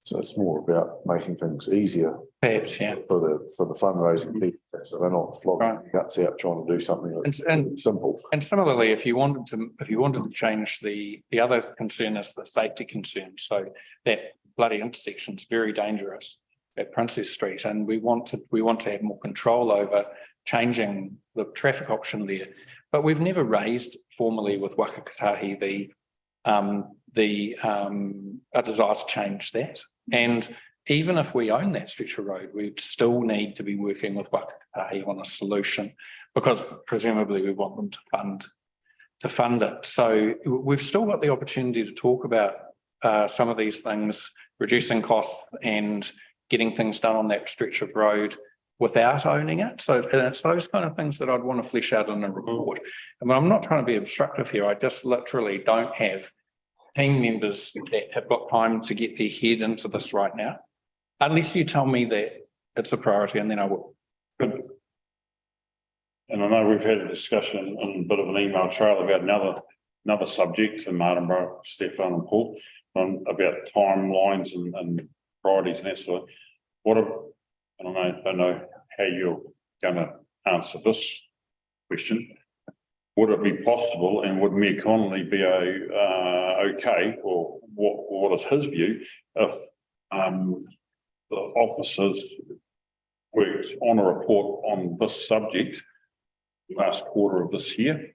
So it's more about making things easier. Perhaps, yeah. For the fundraising people, so they're not flogging their guts out trying to do something that's simple. And similarly, if you wanted to change the other concern is the safety concern. So that bloody intersection is very dangerous at Princess Street, and we want to have more control over changing the traffic option there. But we've never raised formally with Waka Kotahi a desire to change that. And even if we own that stretch of road, we'd still need to be working with Waka Kotahi on a solution, because presumably we want them to fund it. So we've still got the opportunity to talk about some of these things, reducing costs and getting things done on that stretch of road without owning it. So and it's those kind of things that I'd want to flesh out in a report. I mean, I'm not trying to be obstructive here. I just literally don't have team members that have got time to get their head into this right now, unless you tell me that it's a priority, and then I will. Good. And I know we've had a discussion and a bit of an email trail about another subject to Martin Borough, Stefan and Paul, about timelines and priorities and that sort of. I don't know how you're going to answer this question. Would it be possible, and would Mayor Connolly be okay, or what is his view, if the officers worked on a report on this subject last quarter of this year,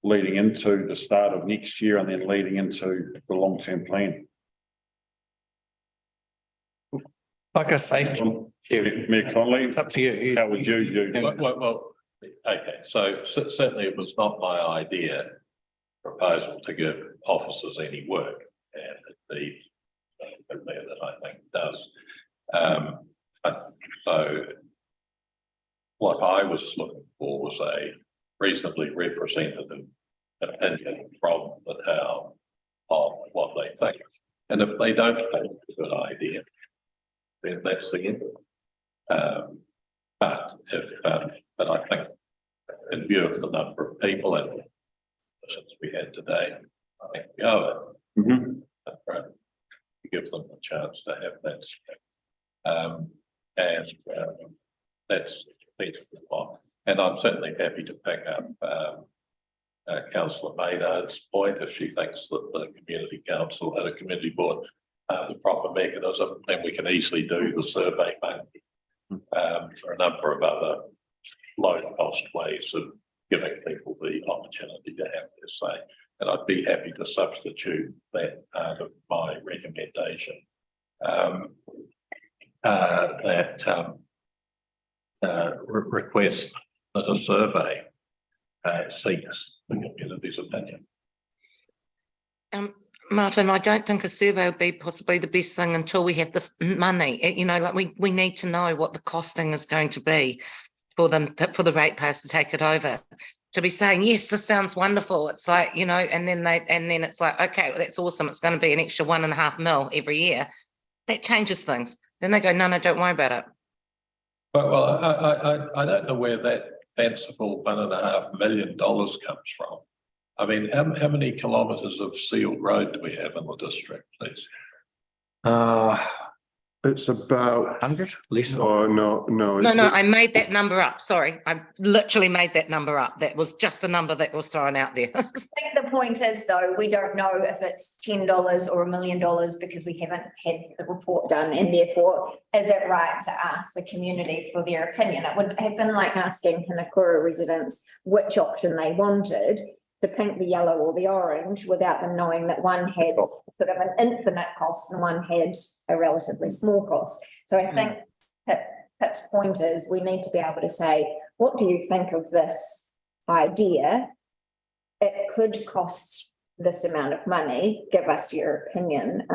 leading into the start of next year, and then leading into the long-term plan? Like I say, Mayor Connolly, it's up to you. How would you do that? Well, Okay, so certainly it was not my idea, proposal to give officers any work, and indeed, that I think does. So what I was looking for was a reasonably representative opinion from the town on what they think. And if they don't think it's a good idea, then that's the end of it. But I think in view of the number of people and the positions we had today, I think we owe it. To give them a chance to have that. That's the point. And I'm certainly happy to pick up Councillor Maynard's point if she thinks that the community council and a community board the proper mechanism, then we can easily do the survey monthly. There are a number of other low cost ways of giving people the opportunity to have their say. And I'd be happy to substitute that part of my recommendation. Request that a survey seeks the community's opinion. Martin, I don't think a survey would be possibly the best thing until we have the money. You know, like we need to know what the costing is going to be for them, for the ratepayers to take it over. To be saying, yes, this sounds wonderful. It's like, you know, and then it's like, okay, well, that's awesome. It's going to be an extra 1.5 mil every year. That changes things. Then they go, no, don't worry about it. But well, I don't know where that fanciful $1.5 million comes from. I mean, how many kilometres of sealed road do we have in the district, please? It's about 100? Less. Oh, no. No, I made that number up. Sorry, I literally made that number up. That was just a number that was thrown out there. I think the point is, though, we don't know if it's $10 or $1 million because we haven't had the report done, and therefore, is it right to ask the community for their opinion? It would have been like asking Hinakura residents which option they wanted, the pink, the yellow, or the orange, without them knowing that one had sort of an infinite cost and one had a relatively small cost. So I think Pip's point is we need to be able to say, what do you think of this idea? It could cost this amount of money. Give us your opinion.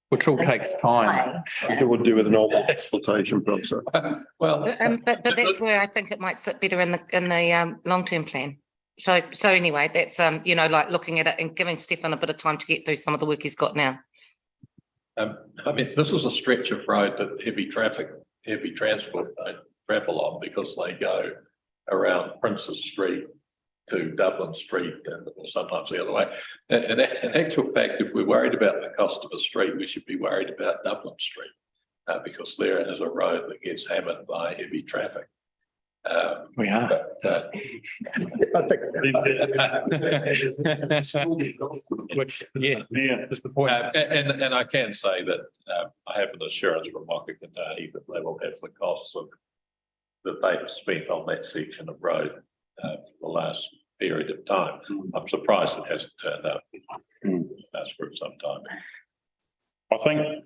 Which all takes time. It would do with an normal consultation process. Well, but that's where I think it might sit better in the long-term plan. So anyway, that's you know, like looking at it and giving Stefan a bit of time to get through some of the work he's got now. I mean, this is a stretch of road that heavy transport don't travel on because they go around Princes Street to Dublin Street and sometimes the other way. And in actual fact, if we're worried about the cost of a street, we should be worried about Dublin Street because there is a road that gets hammered by heavy traffic. We are. Which, yeah, is the point. And I can say that I have an assurance from Waka Kotahi that they will have the costs of that they've spent on that section of road for the last period of time. I'm surprised it hasn't turned up. That's for some time. I think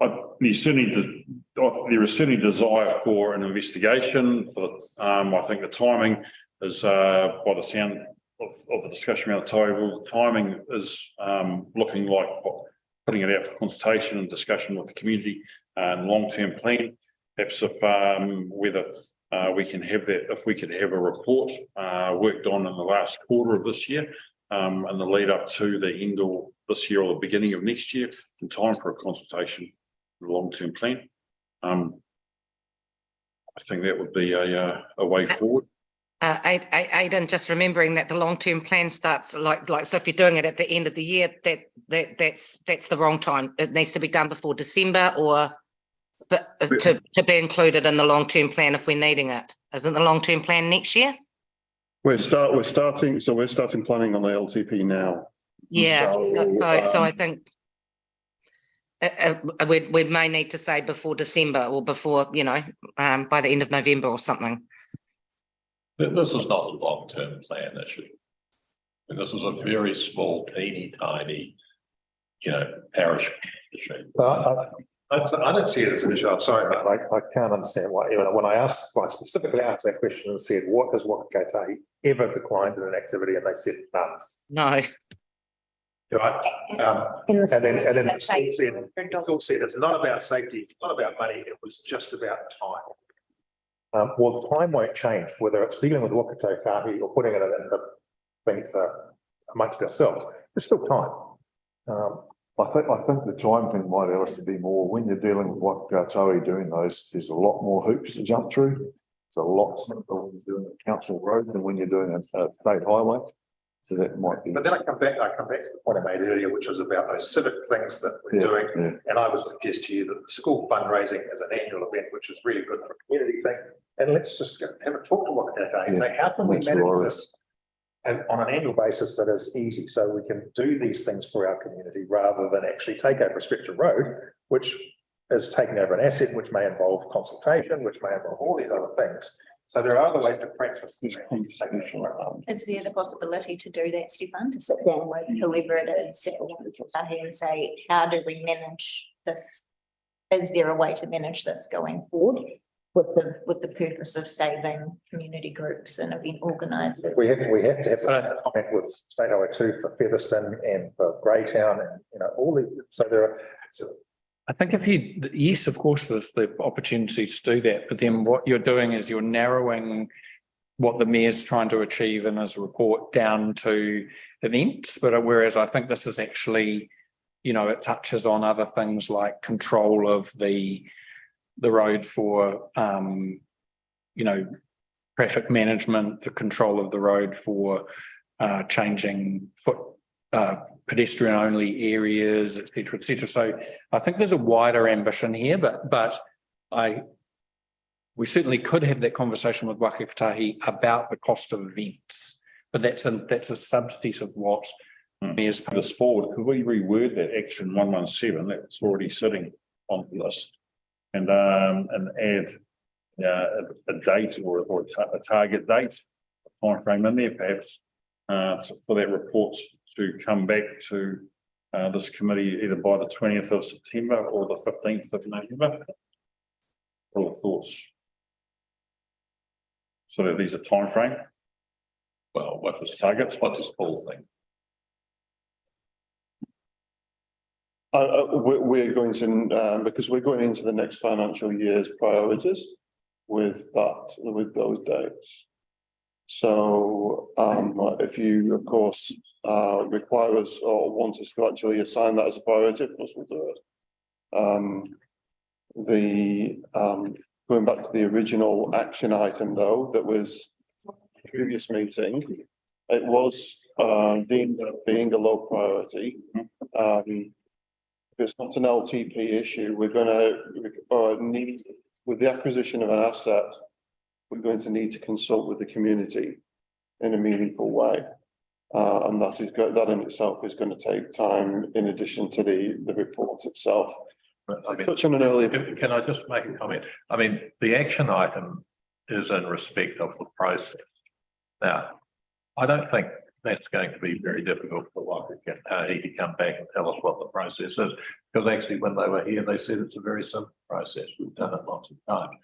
there is certainly desire for an investigation. I think the timing is, by the sound of the discussion around the table, timing is looking like putting it out for consultation and discussion with the community and long-term plan. Perhaps if whether we can have that, if we could have a report worked on in the last quarter of this year and the lead up to the end of this year or the beginning of next year in time for a consultation. Long-term plan. I think that would be a way forward. Aidan, just remembering that the long-term plan starts like so if you're doing it at the end of the year, that's the wrong time. It needs to be done before December but to be included in the long-term plan if we're needing it. Isn't the long-term plan next year? We're starting planning on the LTP now. Yeah, so I think we may need to say before December or before, you know, by the end of November or something. This is not a long-term plan issue. And this is a very small, teeny tiny, you know, parish issue. I don't see it as an issue. I'm sorry, but I can't understand why, you know, when I specifically asked that question and said, what has Waka Kotahi ever declined in an activity? And they said none. No. Right? In the And then sense the that school they- said, it's not about safety, it's not about money, it was just about time. Well, time won't change, whether it's dealing with Waka Kotahi or putting it in the thing for amongst ourselves, there's still time. I think the time thing might also be more when you're dealing with Wakatoa doing those, there's a lot more hoops to jump through. It's a lot simpler when you're doing a council road than when you're doing a state highway. So that might be. But then I come back to the point I made earlier, which was about those civic things that we're doing. Yeah. And I was suggest to you that the school fundraising is an annual event, which is really good for a community thing. And let's just have a talk to Wakatoa and say, how can we manage this? And on an annual basis that is easy, so we can do these things for our community rather than actually take over a stretch of road, which is taking over an asset, which may involve consultation, which may involve all these other things. So there are other ways to practice these conversations. Is there the possibility to do that, Stefan, to sit down with whoever it is and say, how do we manage this? Is there a way to manage this going forward with the purpose of saving community groups and event organisers? We have to have a comment with State Highway 2 for Featherston and for Greytown and, you know, all the, so there are. I think yes, of course, there's the opportunity to do that, but then what you're doing is you're narrowing what the mayor's trying to achieve in his report down to events, but whereas I think this is actually, you know, it touches on other things like control of the road for, you know, traffic management, the control of the road for changing pedestrian only areas, et cetera, et cetera. So I think there's a wider ambition here, but we certainly could have that conversation with Waka Kotahi about the cost of events, but that's a subset of what Mayor's put us forward. Could we reword that action 117 that's already sitting on the list and add a date or a target date, a timeframe in there perhaps for that report to come back to this committee either by the 20th of September or the 15th of November? All the thoughts? So that there's a timeframe? Well, what the targets, what does Paul think? We're going to, because we're going into the next financial year's priorities with those dates. So if you, of course, require us or want us to actually assign that as a priority, of course we'll do it. Going back to the original action item though, that was the previous meeting, it was deemed being a low priority. If it's not an LTP issue, we're going to need, with the acquisition of an asset, we're going to need to consult with the community in a meaningful way. And that in itself is going to take time in addition to the report itself. I mean, touch on an earlier. Can I just make a comment? I mean, the action item is in respect of the process. Now, I don't think that's going to be very difficult for Waka Kotahi to come back and tell us what the process is. Because actually when they were here, they said it's a very simple process. We've done it lots of times.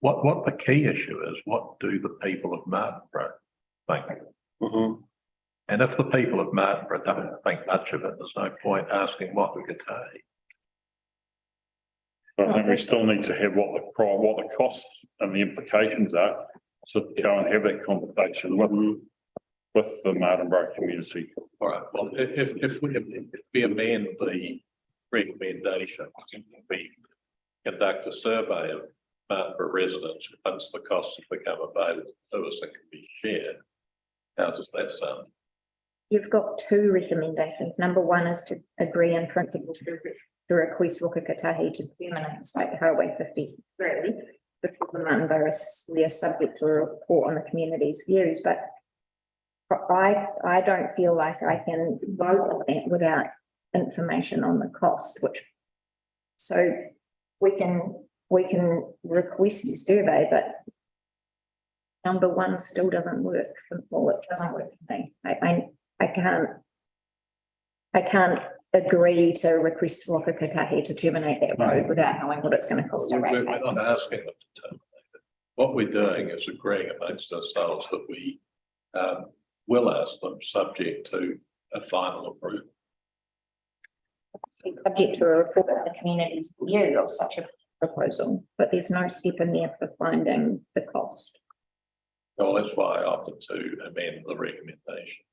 What the key issue is, what do the people of Martinborough think? Mm-hmm. And if the people of Martinborough don't think much of it, there's no point asking Waka Kotahi. I think we still need to have what the costs and the implications are to go and have that conversation with the Martinborough community. All right, well, if we amend the recommendation, we conduct a survey of Martinborough residents once the costs have become available to us and can be shared. How does that sound? You've got two recommendations. Number one is to agree in principle to request Waka Kotahi to terminate State Highway 53. Before the Martinborough we are subject to a report on the community's views, but I don't feel like I can vote on that without information on the cost, so we can request a survey, but number one still doesn't work. Well, it doesn't work for me. I can't agree to request Waka Kotahi to terminate that road without knowing what it's going to cost our We're ratepayers. not asking them to terminate it. What we're doing is agreeing amongst ourselves that we will ask them subject to a final approval. Subject to a report of the community's view of such a proposal, but there's no step in there for finding the cost. Well, that's why I offered to amend the recommendation.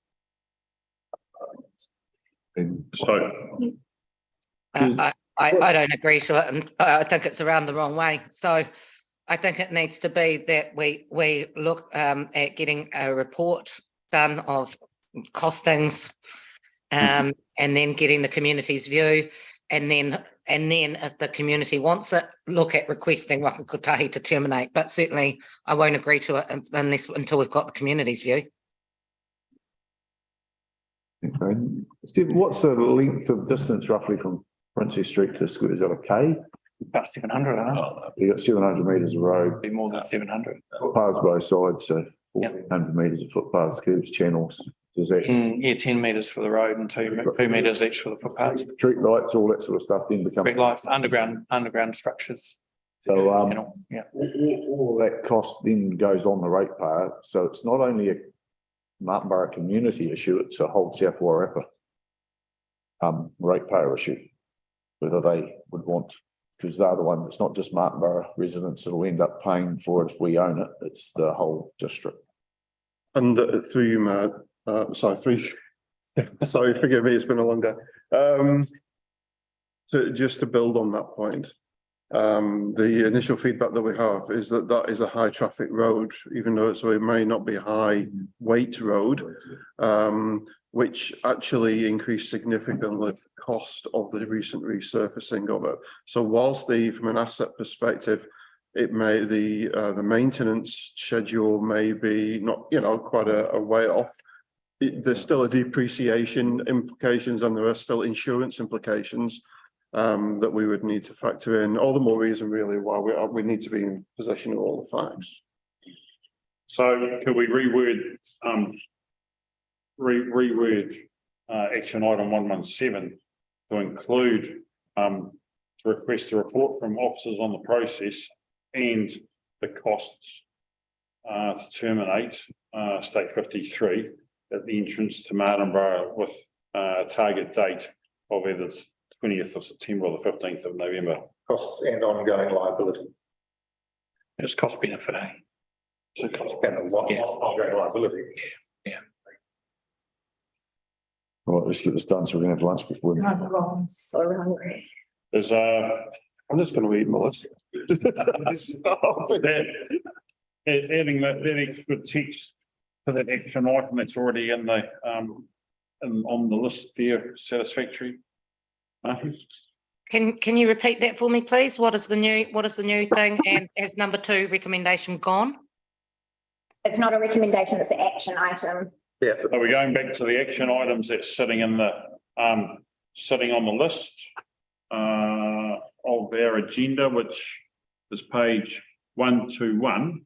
So, I don't agree to it, and I think it's around the wrong way. So I think it needs to be that we look at getting a report done of costings, and then getting the community's view, and then if the community wants it, look at requesting Waka Kotahi to terminate. But certainly I won't agree to it until we've got the community's view. Okay. Steve, what's the length of distance roughly from Princess Street to Square? Is that a K? About 700, I know. You got 700 metres of road, Be more than 700. footpaths both sides, so Yep. 100 metres of footpaths, curbs, channels. Does that Yeah, 10 metres for the road and 2 metres each for the footpaths. street lights, all that sort of stuff then become? Street lights, underground structures. So, Yeah. all that cost then goes on the ratepayer. So it's not only a Martin Borough community issue, it's a whole South Wairarapa ratepayer issue. Whether they would want, because they're the ones, it's not just Martin Borough residents that'll end up paying for it if we own it, it's the whole district. And through you, Matt, sorry, sorry, forgive me, it's been a long day. Just to build on that point, the initial feedback that we have is that that is a high traffic road, even though it may not be a high weight road, which actually increased significantly the cost of the recent resurfacing of it. So whilst from an asset perspective, it may, the maintenance schedule may be not, quite a way off. There's still a depreciation implications and there are still insurance implications that we would need to factor in. All the more reason really why we need to be in possession of all the facts. so could we reword action item 117 to include to request a report from officers on the process and the costs to terminate State 53 at the entrance to Martin Borough with a target date of either 20th of September or the 15th of November. Costs and ongoing liability. It's cost benefit, eh? So cost and ongoing liability. All right, let's get this done so we can have lunch before. I'm so hungry. There's I'm just going to eat Melissa. adding that extra text to that action item that's already in the on the list there, satisfactory. Martin? Can you repeat that for me, please? What is the new thing? And has number 2 recommendation gone? It's not a recommendation, it's an action item. Yeah. So we're going back to the action items that's sitting in the sitting on the list of our agenda, which is page 121.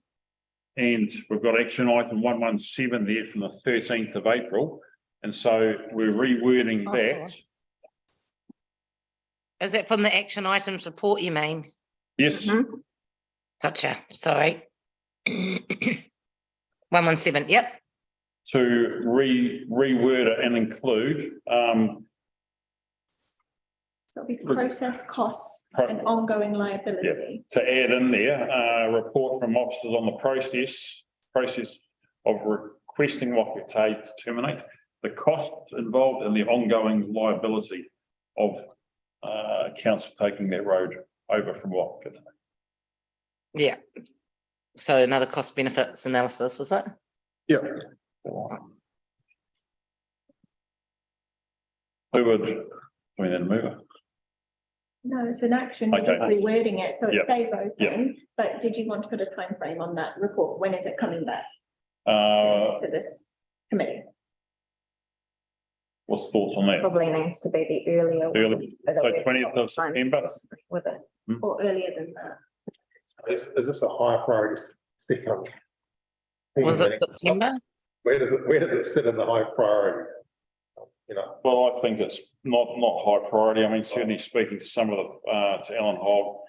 And we've got action item 117 there from the 13th of April. And so we're rewording that. Is that from the action items report, you mean? Yes. Gotcha, sorry. 117, yep. To reword it and include So it'll be process costs and ongoing liability. to add in there, a report from officers on the process of requesting Waka Kotahi to terminate, the costs involved in the ongoing liability of council taking that road over from Waka Kotahi. Yeah. So another cost benefits analysis, is it? Yeah. Who would, then move it? No, it's an action, Okay. you're rewording it, so it Yep. stays open. Yep. But did you want to put a time frame on that report? When is it coming back to this committee? What's thoughts on that? Probably needs to be the earlier. Early, so 20th of September? With it. Or earlier than that? Is this a higher priority? Was it September? Where does it sit in the high priority? you know. Well, I think it's not high priority. I mean, certainly speaking to some of the, to Alan Hogg,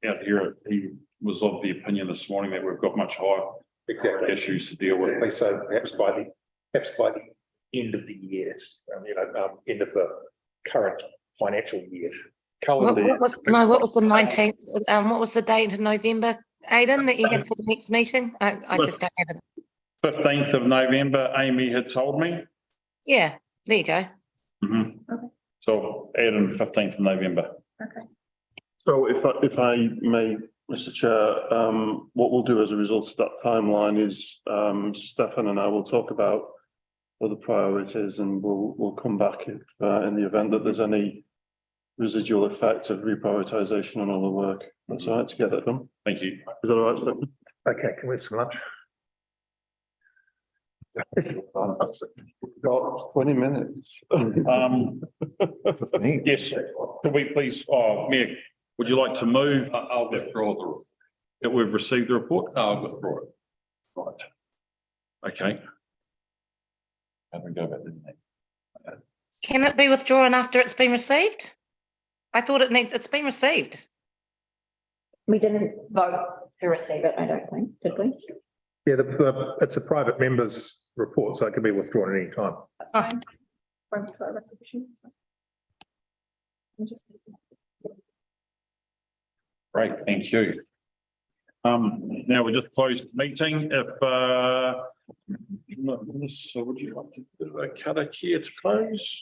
out here, he was of the opinion this morning that we've got much higher Exactly. issues to deal with. So perhaps by the end of the year, end of the current financial year. What was the 19th? What was the date in November, Aidan, that you had for the next meeting? I just don't have it. 15th of November, Amy had told me. Yeah, there you go. So add in 15th of November. So if I may, Mr. Chair, what we'll do as a result of that timeline is, Stefan and I will talk about what the priorities, and we'll come back if, in the event that there's any residual effect of reprioritisation on all the work. That's all right to get that done. Thank you. Is that all right, Stefan? Okay, can we have some lunch? Got 20 minutes. Yes, could we please, Mayor, would you like to move I'll withdraw the, that we've received the report? I'll withdraw it. Right. Okay. Have we go back to the next? Can it be withdrawn after it's been received? I thought it's been received. We didn't vote to receive it, I don't think, did we? Yeah, it's a private member's report, so it can be withdrawn at any time. That's fine. Sorry, resolution. Great, thank you. Now we just closed the meeting. If, so would you like to do a cut here to close?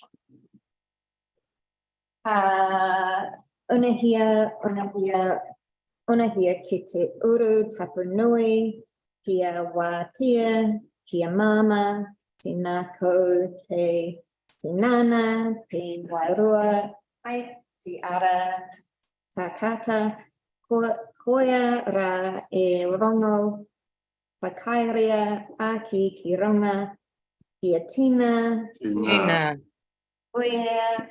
Unahia ki te uru tapu nui, kia wātia, kia mama, tina ko te nana, te wairua, ai, te ara, takata, koia ra e rongo, whakairia aki ki ronga, kia tina, Tina. koia,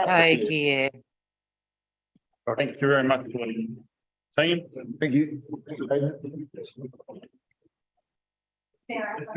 Thank you. Thank you very much, team. Thank you.